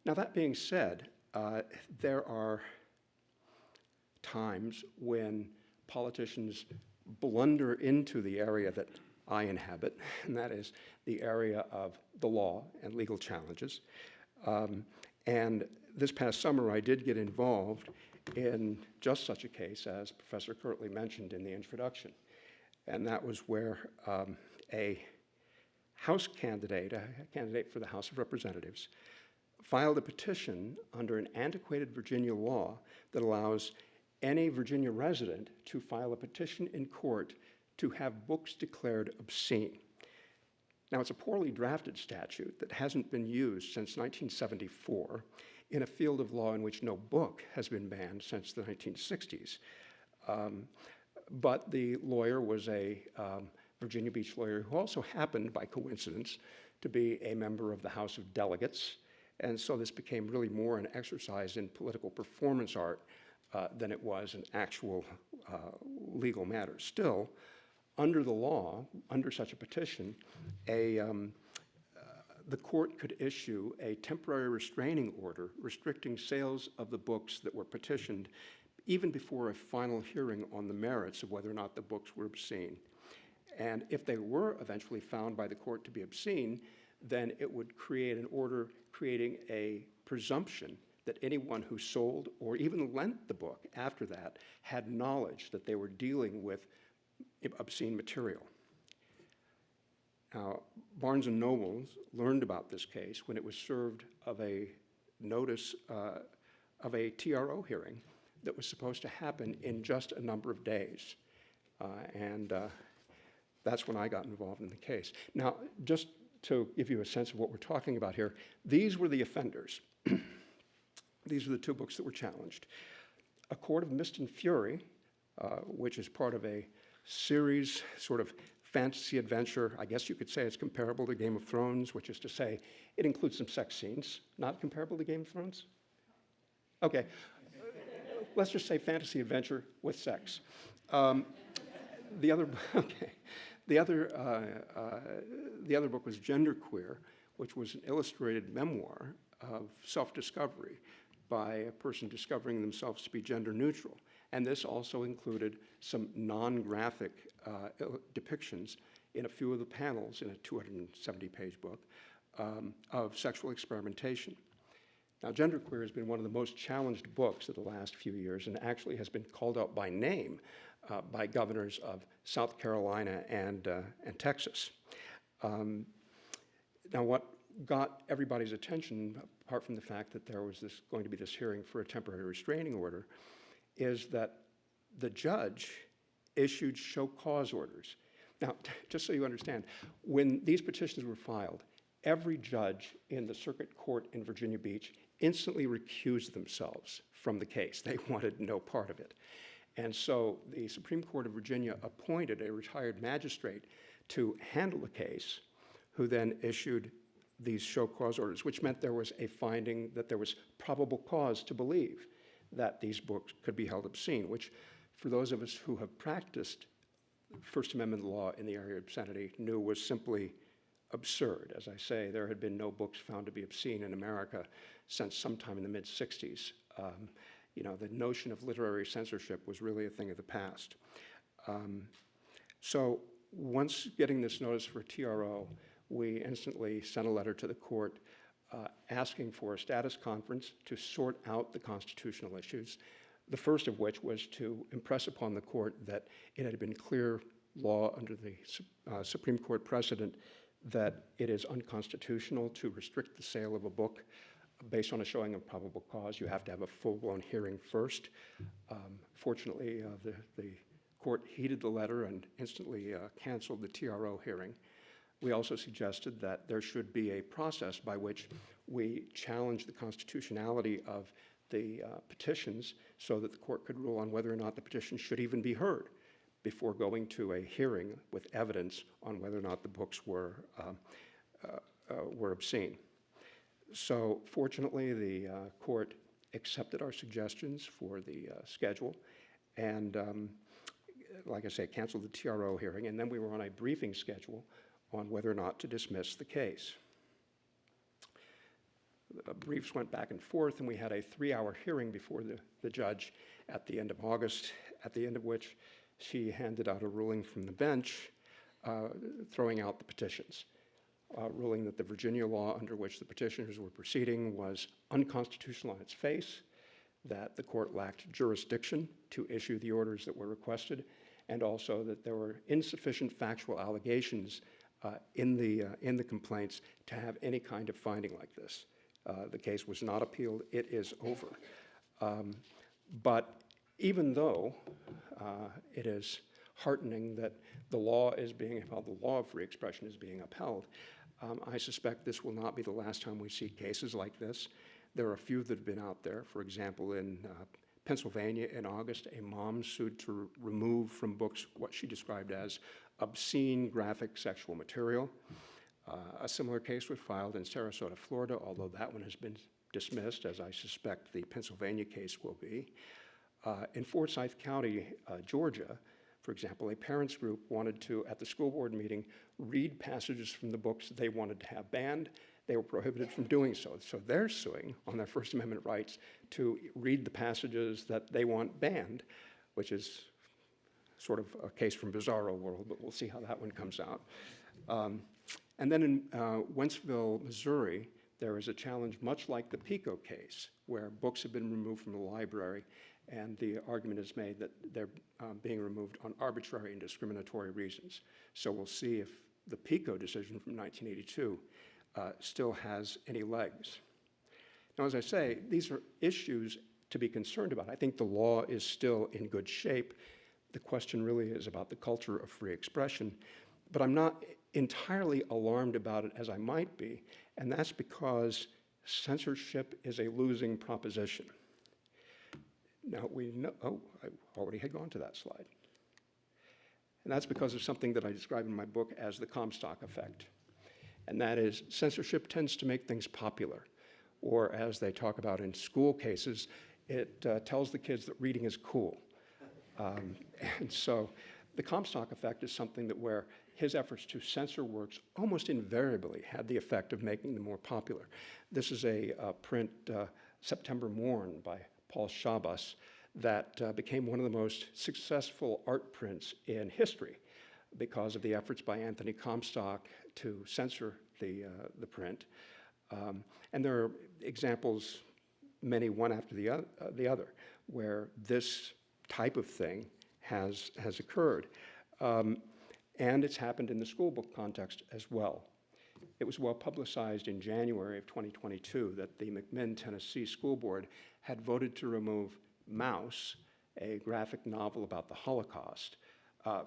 Now that being said, there are times when politicians blunder into the area that I inhabit, and that is the area of the law and legal challenges. And this past summer, I did get involved in just such a case as Professor Kirtley mentioned in the introduction. And that was where a House candidate, a candidate for the House of Representatives, filed a petition under an antiquated Virginia law that allows any Virginia resident to file a petition in court to have books declared obscene. Now, it's a poorly drafted statute that hasn't been used since 1974 in a field of law in which no book has been banned since the 1960s. But the lawyer was a Virginia Beach lawyer who also happened, by coincidence, to be a member of the House of Delegates. And so this became really more an exercise in political performance art than it was an actual legal matter. Still, under the law, under such a petition, the court could issue a temporary restraining order restricting sales of the books that were petitioned even before a final hearing on the merits of whether or not the books were obscene. And if they were eventually found by the court to be obscene, then it would create an order creating a presumption that anyone who sold or even lent the book after that had knowledge that they were dealing with obscene material. Now, Barnes & Noble learned about this case when it was served of a notice of a TRO hearing that was supposed to happen in just a number of days. And that's when I got involved in the case. Now, just to give you a sense of what we're talking about here, these were the offenders. These are the two books that were challenged. A Court of Mist and Fury, which is part of a series, sort of fantasy adventure. I guess you could say it's comparable to Game of Thrones, which is to say it includes some sex scenes. Not comparable to Game of Thrones? Okay. Let's just say fantasy adventure with sex. The other book was Genderqueer, which was an illustrated memoir of self-discovery by a person discovering themselves to be gender neutral. And this also included some non-graphic depictions in a few of the panels in a 270-page book of sexual experimentation. Now, Genderqueer has been one of the most challenged books of the last few years and actually has been called out by name by governors of South Carolina and Texas. Now, what got everybody's attention, apart from the fact that there was going to be this hearing for a temporary restraining order, is that the judge issued show cause orders. Now, just so you understand, when these petitions were filed, every judge in the circuit court in Virginia Beach instantly recused themselves from the case. They wanted no part of it. And so the Supreme Court of Virginia appointed a retired magistrate to handle the case, who then issued these show cause orders, which meant there was a finding that there was probable cause to believe that these books could be held obscene, which for those of us who have practiced First Amendment law in the area of obscenity knew was simply absurd. As I say, there had been no books found to be obscene in America since sometime in the mid-60s. The notion of literary censorship was really a thing of the past. So once getting this notice for TRO, we instantly sent a letter to the court asking for a status conference to sort out the constitutional issues, the first of which was to impress upon the court that it had been clear law under the Supreme Court precedent that it is unconstitutional to restrict the sale of a book based on a showing of probable cause. You have to have a full-blown hearing first. Fortunately, the court heeded the letter and instantly canceled the TRO hearing. We also suggested that there should be a process by which we challenge the constitutionality of the petitions so that the court could rule on whether or not the petition should even be heard before going to a hearing with evidence on whether or not the books were obscene. So fortunately, the court accepted our suggestions for the schedule and, like I say, canceled the TRO hearing, and then we were on a briefing schedule on whether or not to dismiss the case. Briefs went back and forth, and we had a 3-hour hearing before the judge at the end of August, at the end of which she handed out a ruling from the bench throwing out the petitions, ruling that the Virginia law under which the petitioners were proceeding was unconstitutional on its face, that the court lacked jurisdiction to issue the orders that were requested, and also that there were insufficient factual allegations in the complaints to have any kind of finding like this. The case was not appealed. It is over. But even though it is heartening that the law is being upheld, the law of free expression is being upheld, I suspect this will not be the last time we see cases like this. There are a few that have been out there. For example, in Pennsylvania in August, a mom sued to remove from books what she described as obscene graphic sexual material. A similar case was filed in Sarasota, Florida, although that one has been dismissed, as I suspect the Pennsylvania case will be. In Forsyth County, Georgia, for example, a parents group wanted to, at the school board meeting, read passages from the books they wanted to have banned. They were prohibited from doing so. So they're suing on their First Amendment rights to read the passages that they want banned, which is sort of a case from Bizarro World, but we'll see how that one comes out. And then in Wentzville, Missouri, there is a challenge much like the Pico case, where books have been removed from the library, and the argument is made that they're being removed on arbitrary and discriminatory reasons. So we'll see if the Pico decision from 1982 still has any legs. Now, as I say, these are issues to be concerned about. I think the law is still in good shape. The question really is about the culture of free expression. But I'm not entirely alarmed about it as I might be, and that's because censorship is a losing proposition. Now, we know, oh, I already had gone to that slide. And that's because of something that I describe in my book as the Comstock effect. And that is, censorship tends to make things popular. Or as they talk about in school cases, it tells the kids that reading is cool. And so the Comstock effect is something that where his efforts to censor works almost invariably had the effect of making them more popular. This is a print, September Morn by Paul Shabas, that became one of the most successful art prints in history because of the efforts by Anthony Comstock to censor the print. And there are examples, many one after the other, where this type of thing has occurred. And it's happened in the school book context as well. It was well publicized in January of 2022 that the McMinn, Tennessee School Board had voted to remove Mouse, a graphic novel about the Holocaust,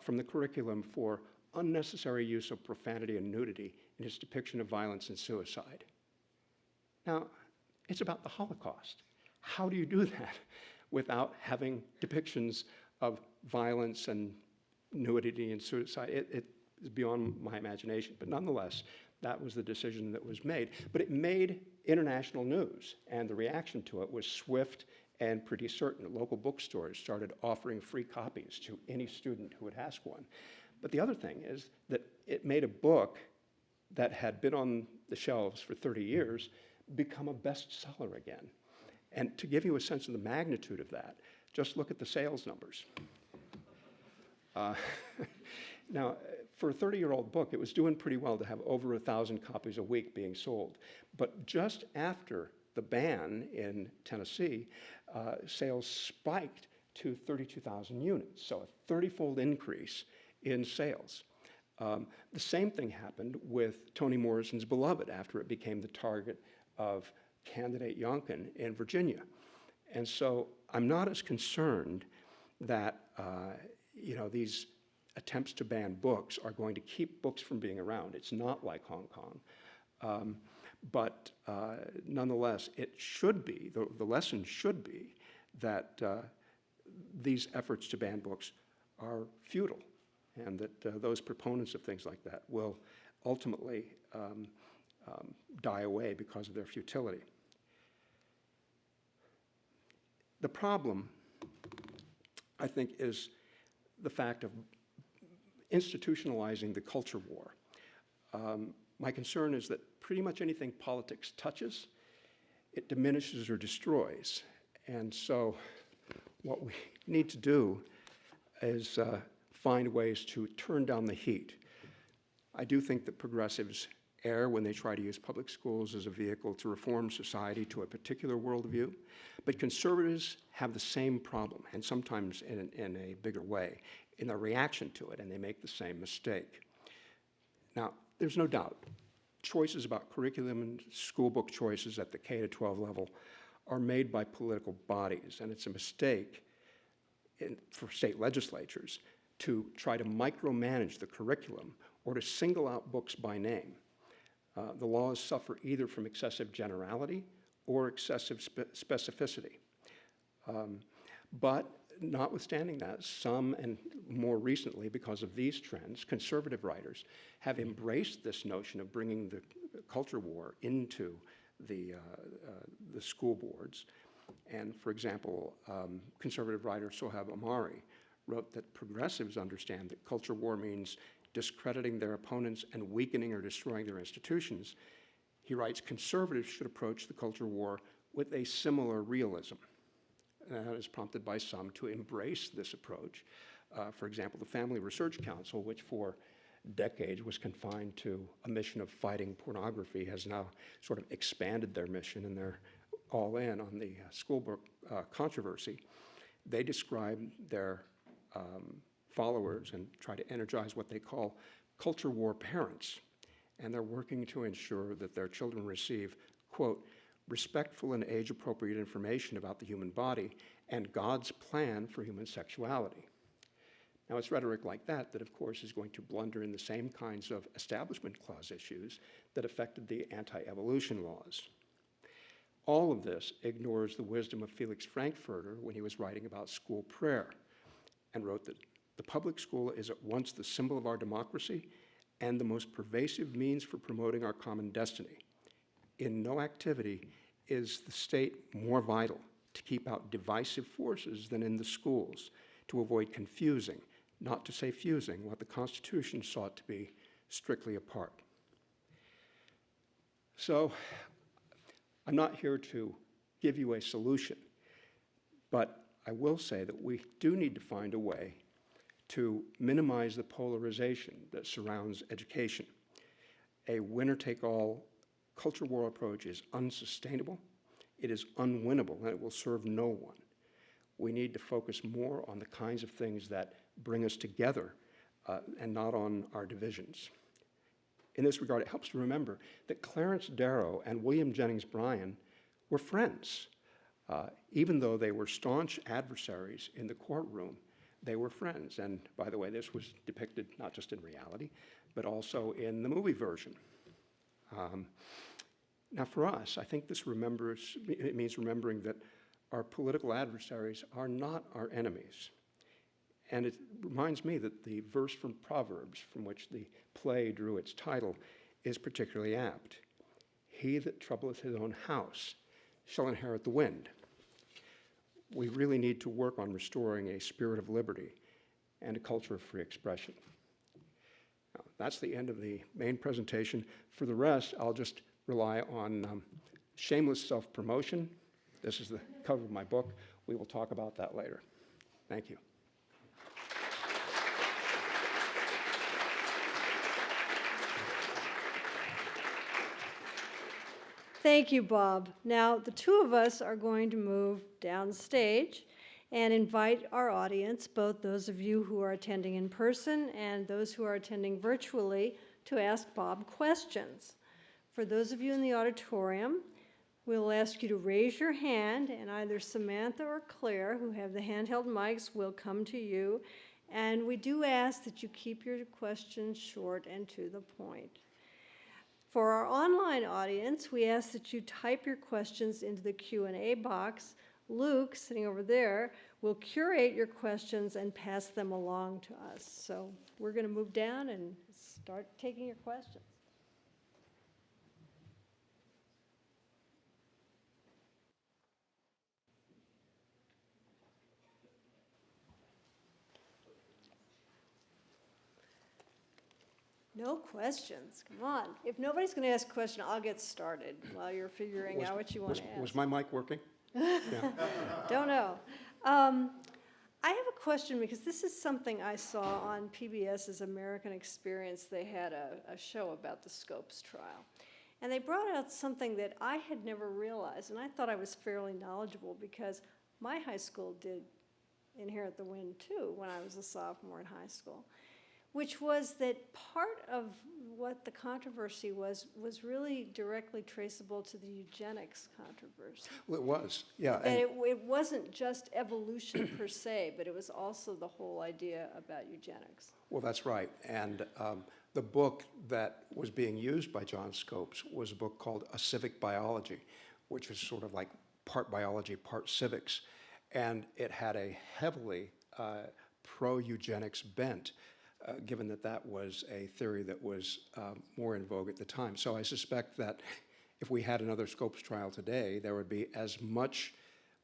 from the curriculum for unnecessary use of profanity and nudity in its depiction of violence and suicide. Now, it's about the Holocaust. How do you do that without having depictions of violence and nudity and suicide? It is beyond my imagination, but nonetheless, that was the decision that was made. But it made international news, and the reaction to it was swift and pretty certain. Local bookstores started offering free copies to any student who would ask one. But the other thing is that it made a book that had been on the shelves for 30 years become a bestseller again. And to give you a sense of the magnitude of that, just look at the sales numbers. Now, for a 30-year-old book, it was doing pretty well to have over 1,000 copies a week being sold. But just after the ban in Tennessee, sales spiked to 32,000 units, so a 30-fold increase in sales. The same thing happened with Toni Morrison's Beloved after it became the target of candidate Youngkin in Virginia. And so I'm not as concerned that these attempts to ban books are going to keep books from being around. It's not like Hong Kong. But nonetheless, it should be, the lesson should be that these efforts to ban books are futile, and that those proponents of things like that will ultimately die away because of their futility. The problem, I think, is the fact of institutionalizing the culture war. My concern is that pretty much anything politics touches, it diminishes or destroys. And so what we need to do is find ways to turn down the heat. I do think that progressives err when they try to use public schools as a vehicle to reform society to a particular worldview, but conservatives have the same problem, and sometimes in a bigger way, in their reaction to it, and they make the same mistake. Now, there's no doubt, choices about curriculum and school book choices at the K-12 level are made by political bodies, and it's a mistake for state legislatures to try to micromanage the curriculum or to single out books by name. The laws suffer either from excessive generality or excessive specificity. But notwithstanding that, some, and more recently because of these trends, conservative writers have embraced this notion of bringing the culture war into the school boards. And for example, conservative writer Sohaib Omari wrote that progressives understand that culture war means discrediting their opponents and weakening or destroying their institutions. He writes, conservatives should approach the culture war with a similar realism. And that is prompted by some to embrace this approach. For example, the Family Research Council, which for decades was confined to a mission of fighting pornography, has now sort of expanded their mission, and they're all in on the school book controversy. They describe their followers and try to energize what they call culture war parents. And they're working to ensure that their children receive, quote, respectful and age-appropriate information about the human body and God's plan for human sexuality. Now, it's rhetoric like that of course, is going to blunder in the same kinds of Establishment Clause issues that affected the anti-evolution laws. All of this ignores the wisdom of Felix Frankfurter when he was writing about school prayer and wrote that the public school is at once the symbol of our democracy and the most pervasive means for promoting our common destiny. In no activity is the state more vital to keep out divisive forces than in the schools, to avoid confusing, not to say fusing, what the Constitution sought to be strictly apart. So, I'm not here to give you a solution, but I will say that we do need to find a way to minimize the polarization that surrounds education. A winner-take-all culture war approach is unsustainable, it is unwinnable, and it will serve no one. We need to focus more on the kinds of things that bring us together and not on our divisions. In this regard, it helps to remember that Clarence Darrow and William Jennings Bryan were friends. Even though they were staunch adversaries in the courtroom, they were friends. And by the way, this was depicted not just in reality, but also in the movie version. Now for us, I think it means remembering that our political adversaries are not our enemies. And it reminds me that the verse from Proverbs, from which the play drew its title, is particularly apt. He that troubleth his own house shall inherit the wind. We really need to work on restoring a spirit of liberty and a culture of free expression. Now, that's the end of the main presentation. For the rest, I'll just rely on shameless self-promotion. This is the cover of my book. We will talk about that later. Thank you.
Thank you, Bob. Now, the two of us are going to move downstage, and invite our audience, both those of you who are attending in person and those who are attending virtually, to ask Bob questions. For those of you in the auditorium, we'll ask you to raise your hand, and either Samantha or Claire, who have the handheld mics, will come to you. And we do ask that you keep your questions short and to the point. For our online audience, we ask that you type your questions into the Q&A box. Luke, sitting over there, will curate your questions and pass them along to us. So we're going to move down and start taking your questions. No questions. Come on. If nobody's going to ask a question, I'll get started while you're figuring out what you want to ask.
Was my mic working? Yeah.
Don't know. I have a question because this is something I saw on PBS's American Experience. They had a show about the Scopes trial. And they brought out something that I had never realized, and I thought I was fairly knowledgeable because my high school did Inherit the Wind too when I was a sophomore in high school, which was that part of what the controversy was really directly traceable to the eugenics controversy.
Well, it was, yeah.
And it wasn't just evolution per se, but it was also the whole idea about eugenics.
Well, that's right. And the book that was being used by John Scopes was a book called A Civic Biology, which was sort of like part biology, part civics. And it had a heavily pro-eugenics bent, given that that was a theory that was more in vogue at the time. So I suspect that if we had another Scopes trial today, there would be as much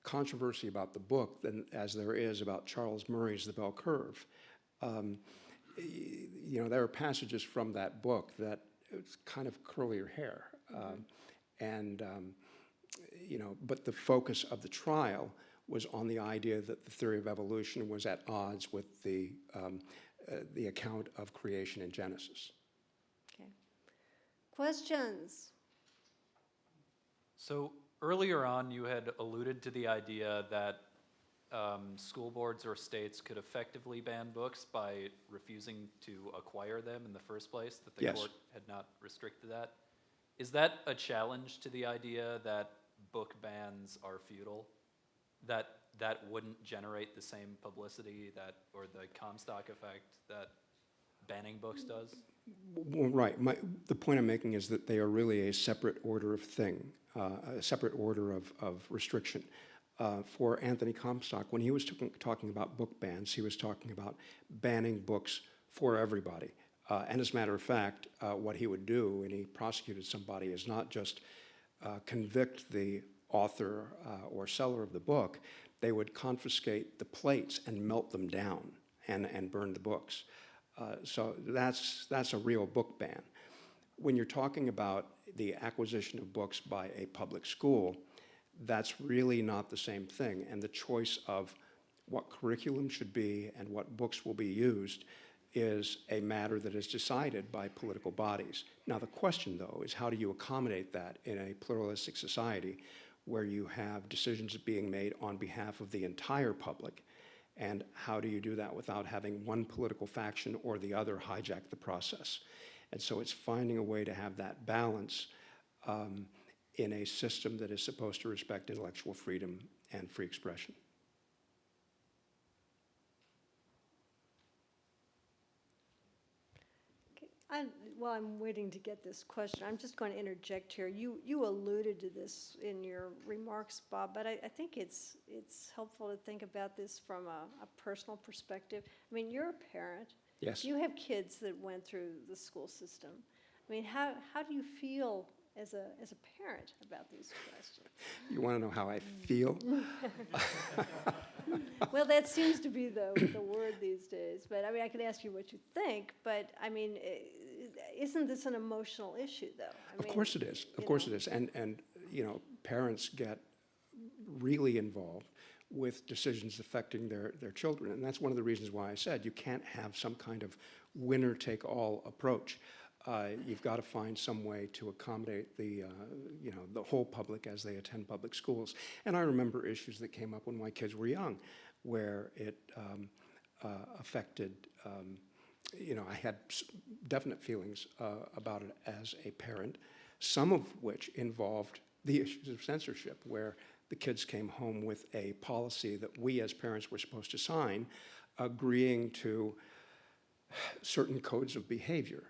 controversy about the book as there is about Charles Murray's The Bell Curve. You know, there are passages from that book that it's kind of curl your hair. You know, but the focus of the trial was on the idea that the theory of evolution was at odds with the account of creation in Genesis.
Okay. Questions?
So earlier on, you had alluded to the idea that school boards or states could effectively ban books by refusing to acquire them in the first place, that the
Yes.
court had not restricted that. Is that a challenge to the idea that book bans are futile? That wouldn't generate the same publicity or the Comstock effect that banning books does?
Well, right. The point I'm making is that they are really a separate order of thing, a separate order of restriction. For Anthony Comstock, when he was talking about book bans, he was talking about banning books for everybody. And as a matter of fact, what he would do when he prosecuted somebody is not just convict the author or seller of the book, they would confiscate the plates and melt them down and burn the books. So that's a real book ban. When you're talking about the acquisition of books by a public school, that's really not the same thing. And the choice of what curriculum should be and what books will be used is a matter that is decided by political bodies. Now, the question, though, is how do you accommodate that in a pluralistic society where you have decisions being made on behalf of the entire public? And how do you do that without having one political faction or the other hijack the process? And so it's finding a way to have that balance in a system that is supposed to respect intellectual freedom and free expression.
While I'm waiting to get this question, I'm just going to interject here. You alluded to this in your remarks, Bob, but I think it's helpful to think about this from a personal perspective. I mean, you're a parent.
Yes.
You have kids that went through the school system. I mean, how do you feel as a parent about these questions?
You want to know how I feel?
Well, that seems to be the word these days. But I mean, I can ask you what you think. But I mean, isn't this an emotional issue, though?
Of course it is. Of course it is. And you know, parents get really involved with decisions affecting their children. And that's one of the reasons why I said you can't have some kind of winner-take-all approach. You've got to find some way to accommodate the whole public as they attend public schools. And I remember issues that came up when my kids were young, where it affected, I had definite feelings about it as a parent, some of which involved the issues of censorship, where the kids came home with a policy that we as parents were supposed to sign, agreeing to certain codes of behavior.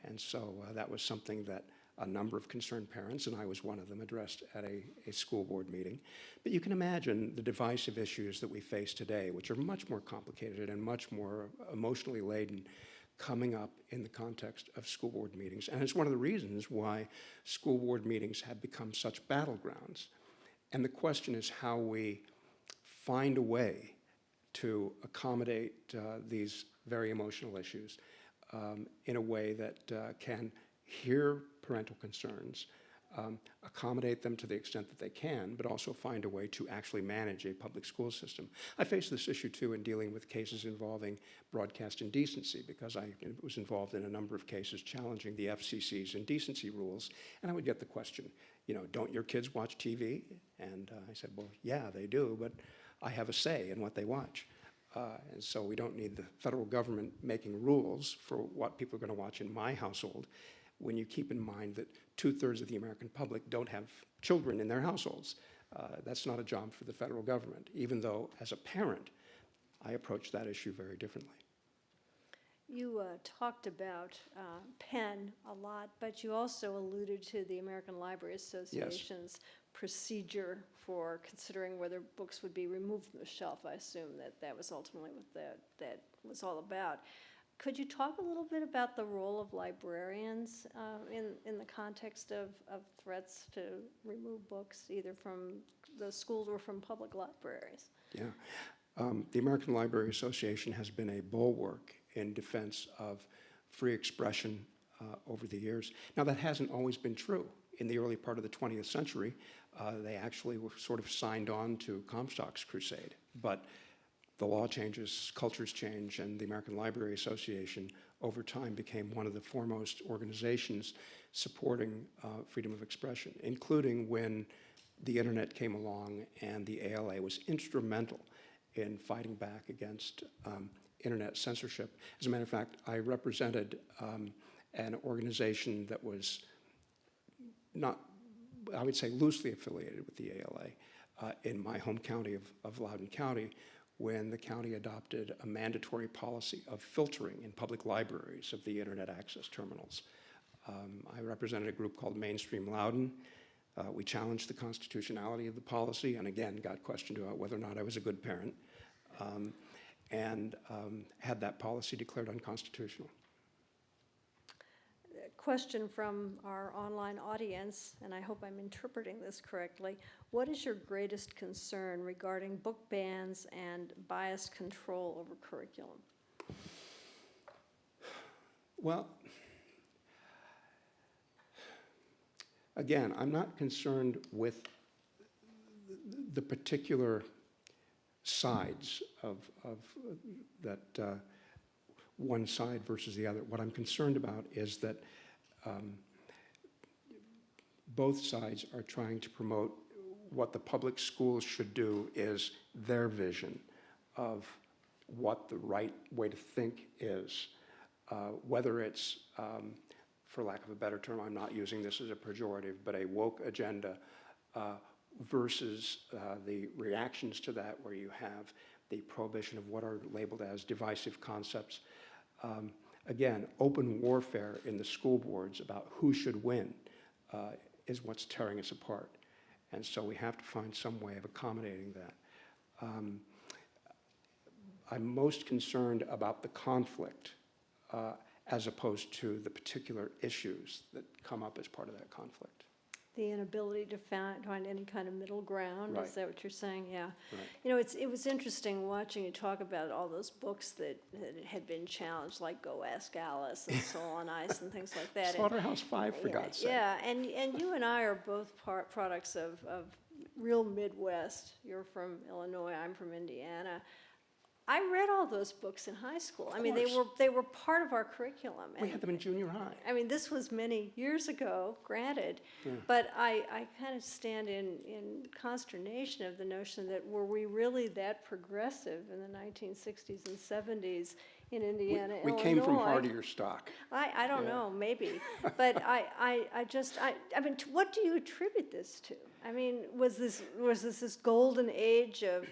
And so that was something that a number of concerned parents, and I was one of them, addressed at a school board meeting. But you can imagine the divisive issues that we face today, which are much more complicated and much more emotionally laden, coming up in the context of school board meetings. And it's one of the reasons why school board meetings have become such battlegrounds. And the question is how we find a way to accommodate these very emotional issues in a way that can hear parental concerns, accommodate them to the extent that they can, but also find a way to actually manage a public school system. I face this issue too in dealing with cases involving broadcast indecency, because I was involved in a number of cases challenging the FCC's indecency rules, and I would get the question, don't your kids watch TV? And I said, well, yeah, they do, but I have a say in what they watch. And so we don't need the federal government making rules for what people are going to watch in my household, when you keep in mind that 2/3 of the American public don't have children in their households. That's not a job for the federal government, even though as a parent, I approach that issue very differently.
You talked about Penn a lot, but you also alluded to the American Library Association's procedure for considering whether books would be removed from the shelf. I assume that was ultimately what that was all about. Could you talk a little bit about the role of librarians in the context of threats to remove books, either from the schools or from public libraries?
Yeah. The American Library Association has been a bulwark in defense of free expression over the years. Now, that hasn't always been true. In the early part of the 20th century, they actually were sort of signed on to Comstock's crusade. But the law changes, cultures change, and the American Library Association over time became one of the foremost organizations supporting freedom of expression, including when the internet came along and the ALA was instrumental in fighting back against internet censorship. As a matter of fact, I represented an organization that was not, I would say, loosely affiliated with the ALA in my home county of Loudoun County, when the county adopted a mandatory policy of filtering in public libraries of the internet access terminals. I represented a group called Mainstream Loudoun. We challenged the constitutionality of the policy, and again got questioned about whether or not I was a good parent, and had that policy declared unconstitutional.
Question from our online audience, and I hope I'm interpreting this correctly. What is your greatest concern regarding book bans and bias control over curriculum?
Well, again, I'm not concerned with the particular sides of that one side versus the other. What I'm concerned about is that both sides are trying to promote what the public schools should do is their vision of what the right way to think is, whether it's, for lack of a better term, I'm not using this as a pejorative, but a woke agenda versus the reactions to that, where you have the prohibition of what are labeled as divisive concepts. Again, open warfare in the school boards about who should win is what's tearing us apart. And so we have to find some way of accommodating that. I'm most concerned about the conflict as opposed to the particular issues that come up as part of that conflict.
The inability to find any kind of middle ground,
Right.
Is that what you're saying? Yeah.
Right.
It was interesting watching you talk about all those books that had been challenged, like Go Ask Alice and Soul on Ice and things like that.
Slaughterhouse-Five, for God's sake.
Yeah, and you and I are both products of real Midwest. You're from Illinois, I'm from Indiana. I read all those books in high school. I mean,
course.
they were part of our curriculum.
We had them in junior high.
I mean, this was many years ago, granted, but I kind of stand in consternation of the notion that were we really that progressive in the 1960s and 70s in Indiana,
We
Illinois?
came from hardier stock.
I don't
Yeah.
know, maybe, but I mean, what do you attribute this to? I mean, was this golden age of,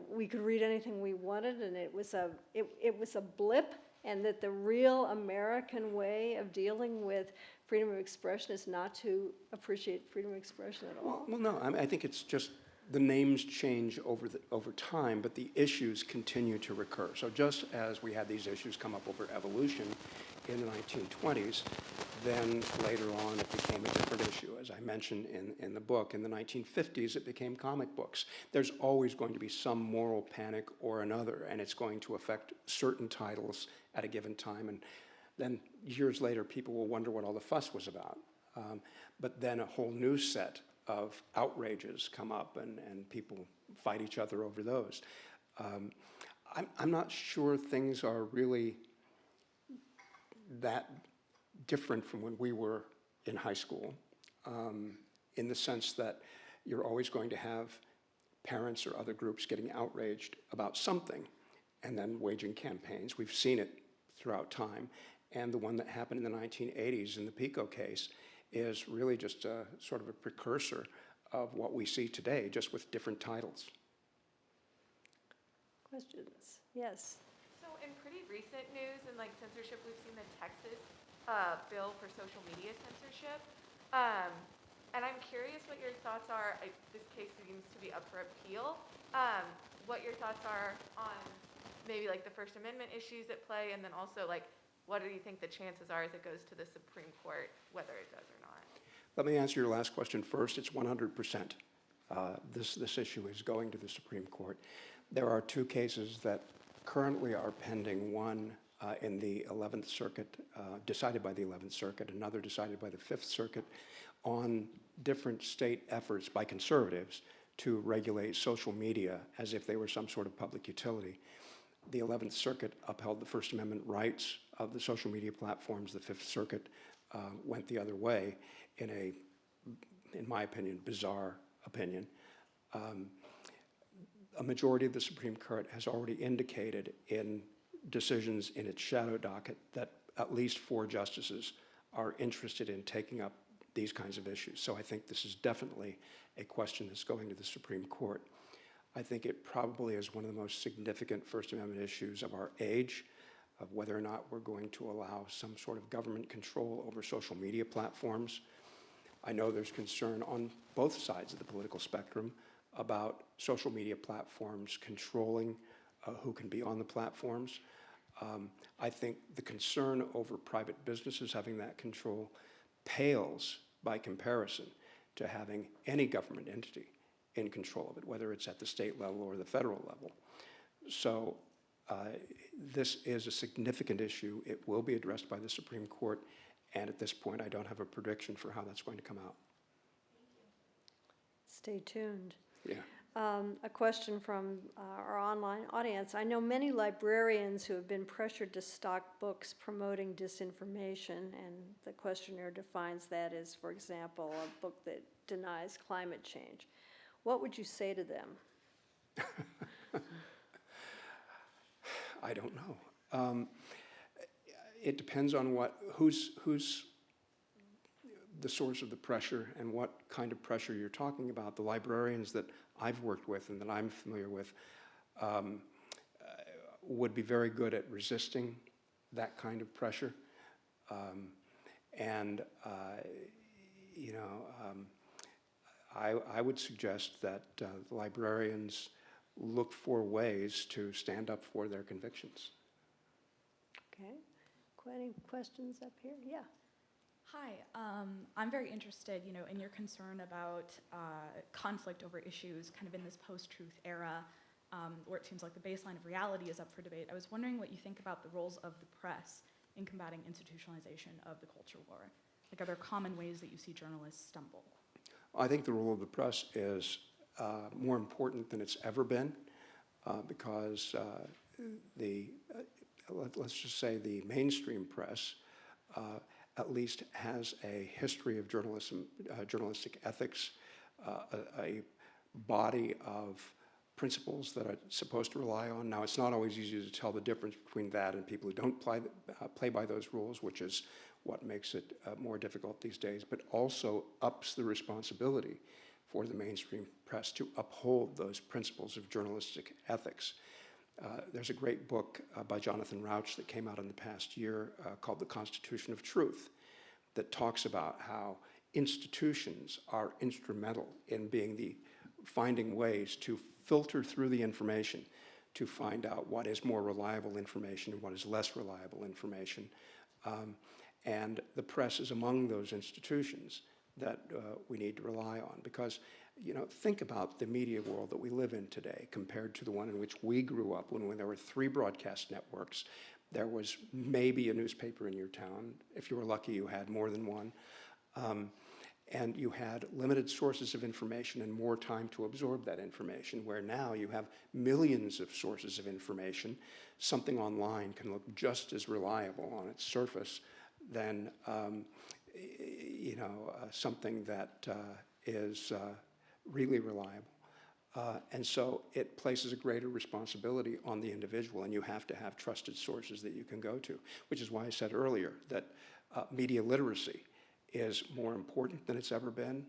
we could read anything we wanted, and it was a blip, and that the real American way of dealing with freedom of expression is not to appreciate freedom of expression at all?
Well, no, I think it's just the names change over time, but the issues continue to recur. So just as we had these issues come up over evolution in the 1920s, then later on it became a different issue. As I mentioned in the book, in the 1950s it became comic books. There's always going to be some moral panic or another, and it's going to affect certain titles at a given time. And then years later, people will wonder what all the fuss was about. But then a whole new set of outrages come up, and people fight each other over those. I'm not sure things are really that different from when we were in high school, in the sense that you're always going to have parents or other groups getting outraged about something and then waging campaigns. We've seen it throughout time. And the one that happened in the 1980s in the Pico case is really just a sort of a precursor of what we see today, just with different titles.
Questions? Yes.
So in pretty recent news and like censorship, we've seen the Texas bill for social media censorship. And I'm curious what your thoughts are. This case seems to be up for appeal. What your thoughts are on maybe like the First Amendment issues at play, and then also like what do you think the chances are as it goes to the Supreme Court, whether it does or not?
Let me answer your last question first. It's 100%. This issue is going to the Supreme Court. There are two cases that currently are pending, one in the 11th Circuit, decided by the 11th Circuit, another decided by the 5th Circuit, on different state efforts by conservatives to regulate social media as if they were some sort of public utility. The 11th Circuit upheld the First Amendment rights of the social media platforms. The 5th Circuit went the other way in my opinion, bizarre opinion. A majority of the Supreme Court has already indicated in decisions in its shadow docket that at least 4 justices are interested in taking up these kinds of issues. So I think this is definitely a question that's going to the Supreme Court. I think it probably is one of the most significant First Amendment issues of our age, of whether or not we're going to allow some sort of government control over social media platforms. I know there's concern on both sides of the political spectrum about social media platforms controlling who can be on the platforms. I think the concern over private businesses having that control pales by comparison to having any government entity in control of it, whether it's at the state level or the federal level. So this is a significant issue. It will be addressed by the Supreme Court, and at this point, I don't have a prediction for how that's going to come out.
Stay tuned.
Yeah.
A question from our online audience. I know many librarians who have been pressured to stock books promoting disinformation, and the questionnaire defines that as, for example, a book that denies climate change. What would you say to them?
I don't know. It depends on who's the source of the pressure and what kind of pressure you're talking about. The librarians that I've worked with and that I'm familiar with would be very good at resisting that kind of pressure. I would suggest that the librarians look for ways to stand up for their convictions.
Okay. Any questions up here? Yeah.
Hi, I'm very interested, in your concern about conflict over issues kind of in this post-truth era, where it seems like the baseline of reality is up for debate. I was wondering what you think about the roles of the press in combating institutionalization of the culture war. Like, are there common ways that you see journalists stumble?
I think the role of the press is more important than it's ever been. because let's just say the mainstream press at least has a history of journalism, journalistic ethics, a body of principles that are supposed to rely on. Now, it's not always easy to tell the difference between that and people who don't play by those rules, which is what makes it more difficult these days, but also ups the responsibility for the mainstream press to uphold those principles of journalistic ethics. There's a great book by Jonathan Rauch that came out in the past year called The Constitution of Truth that talks about how institutions are instrumental in finding ways to filter through the information to find out what is more reliable information and what is less reliable information. And the press is among those institutions that we need to rely on because, think about the media world that we live in today compared to the one in which we grew up when there were 3 broadcast networks. There was maybe a newspaper in your town. If you were lucky, you had more than one. And you had limited sources of information and more time to absorb that information, where now you have millions of sources of information. Something online can look just as reliable on its surface than something that is really reliable. And so it places a greater responsibility on the individual, and you have to have trusted sources that you can go to, which is why I said earlier that media literacy is more important than it's ever been.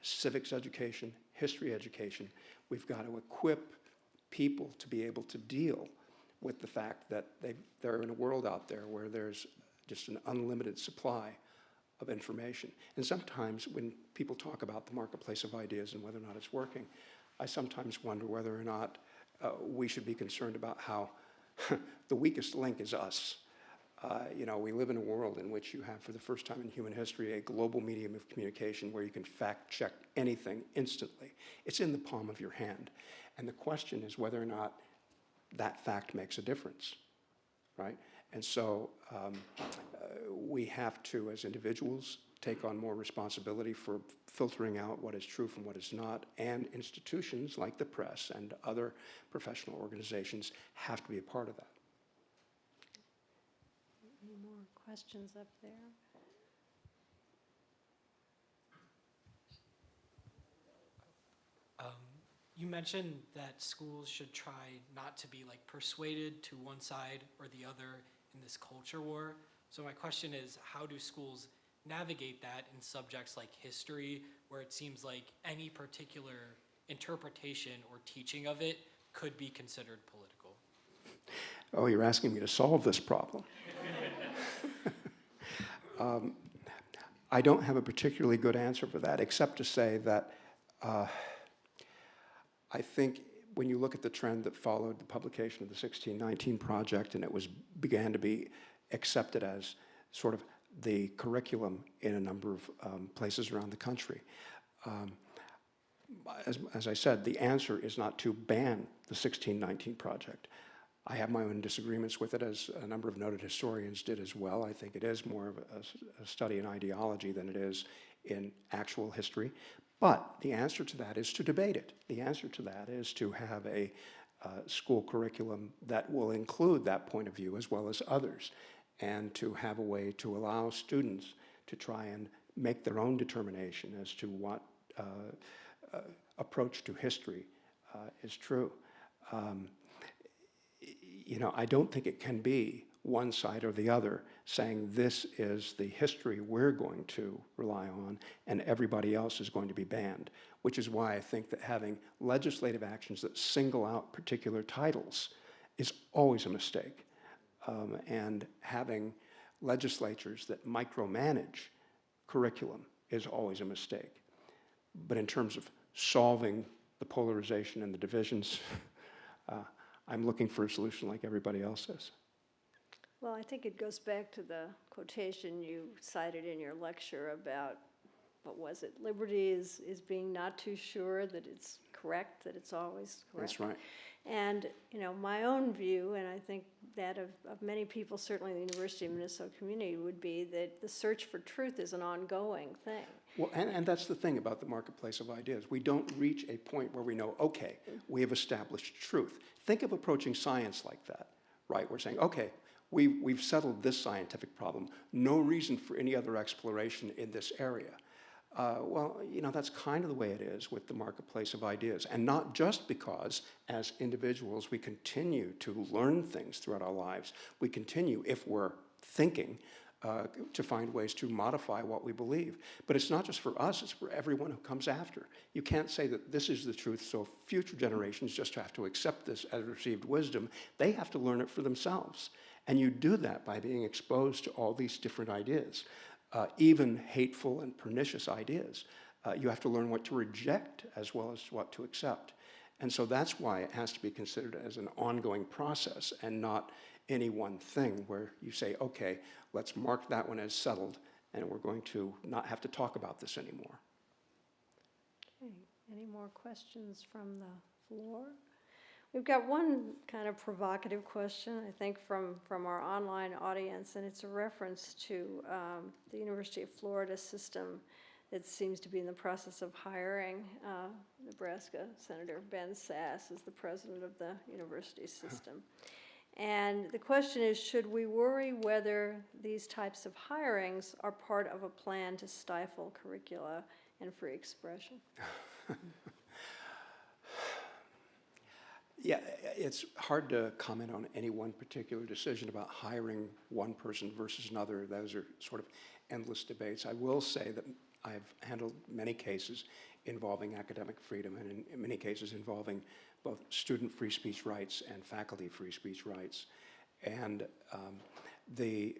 Civics education, history education, we've got to equip people to be able to deal with the fact that they're in a world out there where there's just an unlimited supply of information. And sometimes when people talk about the marketplace of ideas and whether or not it's working, I sometimes wonder whether or not we should be concerned about how the weakest link is us. We live in a world in which you have, for the first time in human history, a global medium of communication where you can fact check anything instantly. It's in the palm of your hand. And the question is whether or not that fact makes a difference, right? And so we have to, as individuals, take on more responsibility for filtering out what is true from what is not, and institutions like the press and other professional organizations have to be a part of that.
Any more questions up there?
You mentioned that schools should try not to be persuaded to one side or the other in this culture war. So my question is, how do schools navigate that in subjects like history, where it seems like any particular interpretation or teaching of it could be considered political?
Oh, you're asking me to solve this problem. I don't have a particularly good answer for that, except to say that I think when you look at the trend that followed the publication of the 1619 Project, and it began to be accepted as sort of the curriculum in a number of places around the country, as I said, the answer is not to ban the 1619 Project. I have my own disagreements with it, as a number of noted historians did as well. I think it is more of a study in ideology than it is in actual history. But the answer to that is to debate it. The answer to that is to have a school curriculum that will include that point of view as well as others, and to have a way to allow students to try and make their own determination as to what approach to history is true. I don't think it can be one side or the other saying this is the history we're going to rely on and everybody else is going to be banned, which is why I think that having legislative actions that single out particular titles is always a mistake. And having legislatures that micromanage curriculum is always a mistake. But in terms of solving the polarization and the divisions, I'm looking for a solution like everybody else is.
Well, I think it goes back to the quotation you cited in your lecture about, what was it, liberty is being not too sure that it's correct, that it's always correct.
That's right.
And, my own view, and I think that of many people, certainly in the University of Minnesota community, would be that the search for truth is an ongoing thing.
Well, and that's the thing about the marketplace of ideas. We don't reach a point where we know, okay, we have established truth. Think of approaching science like that, right? We're saying, okay, we've settled this scientific problem. No reason for any other exploration in this area. Well, that's kind of the way it is with the marketplace of ideas. And not just because, as individuals, we continue to learn things throughout our lives. We continue, if we're thinking, to find ways to modify what we believe. But it's not just for us, it's for everyone who comes after. You can't say that this is the truth, so future generations just have to accept this as received wisdom. They have to learn it for themselves. And you do that by being exposed to all these different ideas. Even hateful and pernicious ideas. You have to learn what to reject as well as what to accept. And so that's why it has to be considered as an ongoing process and not any one thing where you say, okay, let's mark that one as settled and we're going to not have to talk about this anymore.
Okay, any more questions from the floor? We've got one kind of provocative question, I think, from our online audience, and it's a reference to the University of Florida system that seems to be in the process of hiring Nebraska Senator Ben Sass as the president of the university system. And the question is, should we worry whether these types of hirings are part of a plan to stifle curricula and free expression?
Yeah, it's hard to comment on any one particular decision about hiring one person versus another. Those are sort of endless debates. I will say that I've handled many cases involving academic freedom and in many cases involving both student free speech rights and faculty free speech rights. And the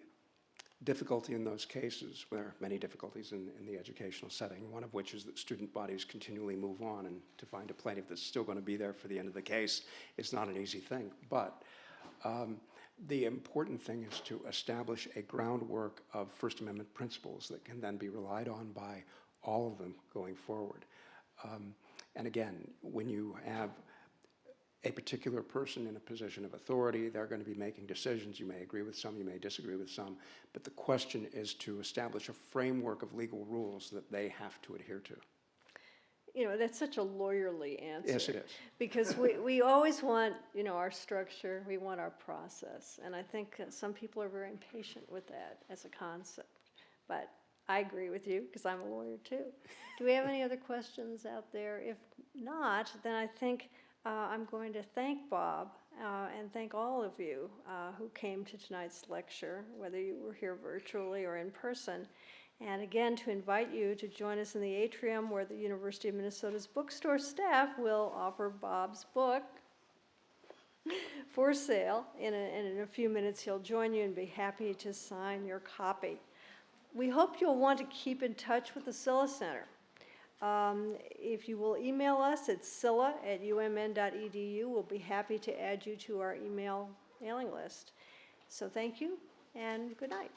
difficulty in those cases, there are many difficulties in the educational setting, one of which is that student bodies continually move on, and to find a plaintiff that's still going to be there for the end of the case is not an easy thing. But the important thing is to establish a groundwork of First Amendment principles that can then be relied on by all of them going forward. And again, when you have a particular person in a position of authority, they're going to be making decisions. You may agree with some, you may disagree with some, but the question is to establish a framework of legal rules that they have to adhere to.
That's such a lawyerly answer.
Yes, it is.
Because we always want, our structure, we want our process. And I think some people are very impatient with that as a concept. But I agree with you, because I'm a lawyer too. Do we have any other questions out there? If not, then I think I'm going to thank Bob and thank all of you who came to tonight's lecture, whether you were here virtually or in person. And again, to invite you to join us in the atrium where the University of Minnesota's bookstore staff will offer Bob's book for sale. And in a few minutes, he'll join you and be happy to sign your copy. We hope you'll want to keep in touch with the Silha Center. If you will email us at scylla@umn.edu, we'll be happy to add you to our email mailing list. So thank you and good night.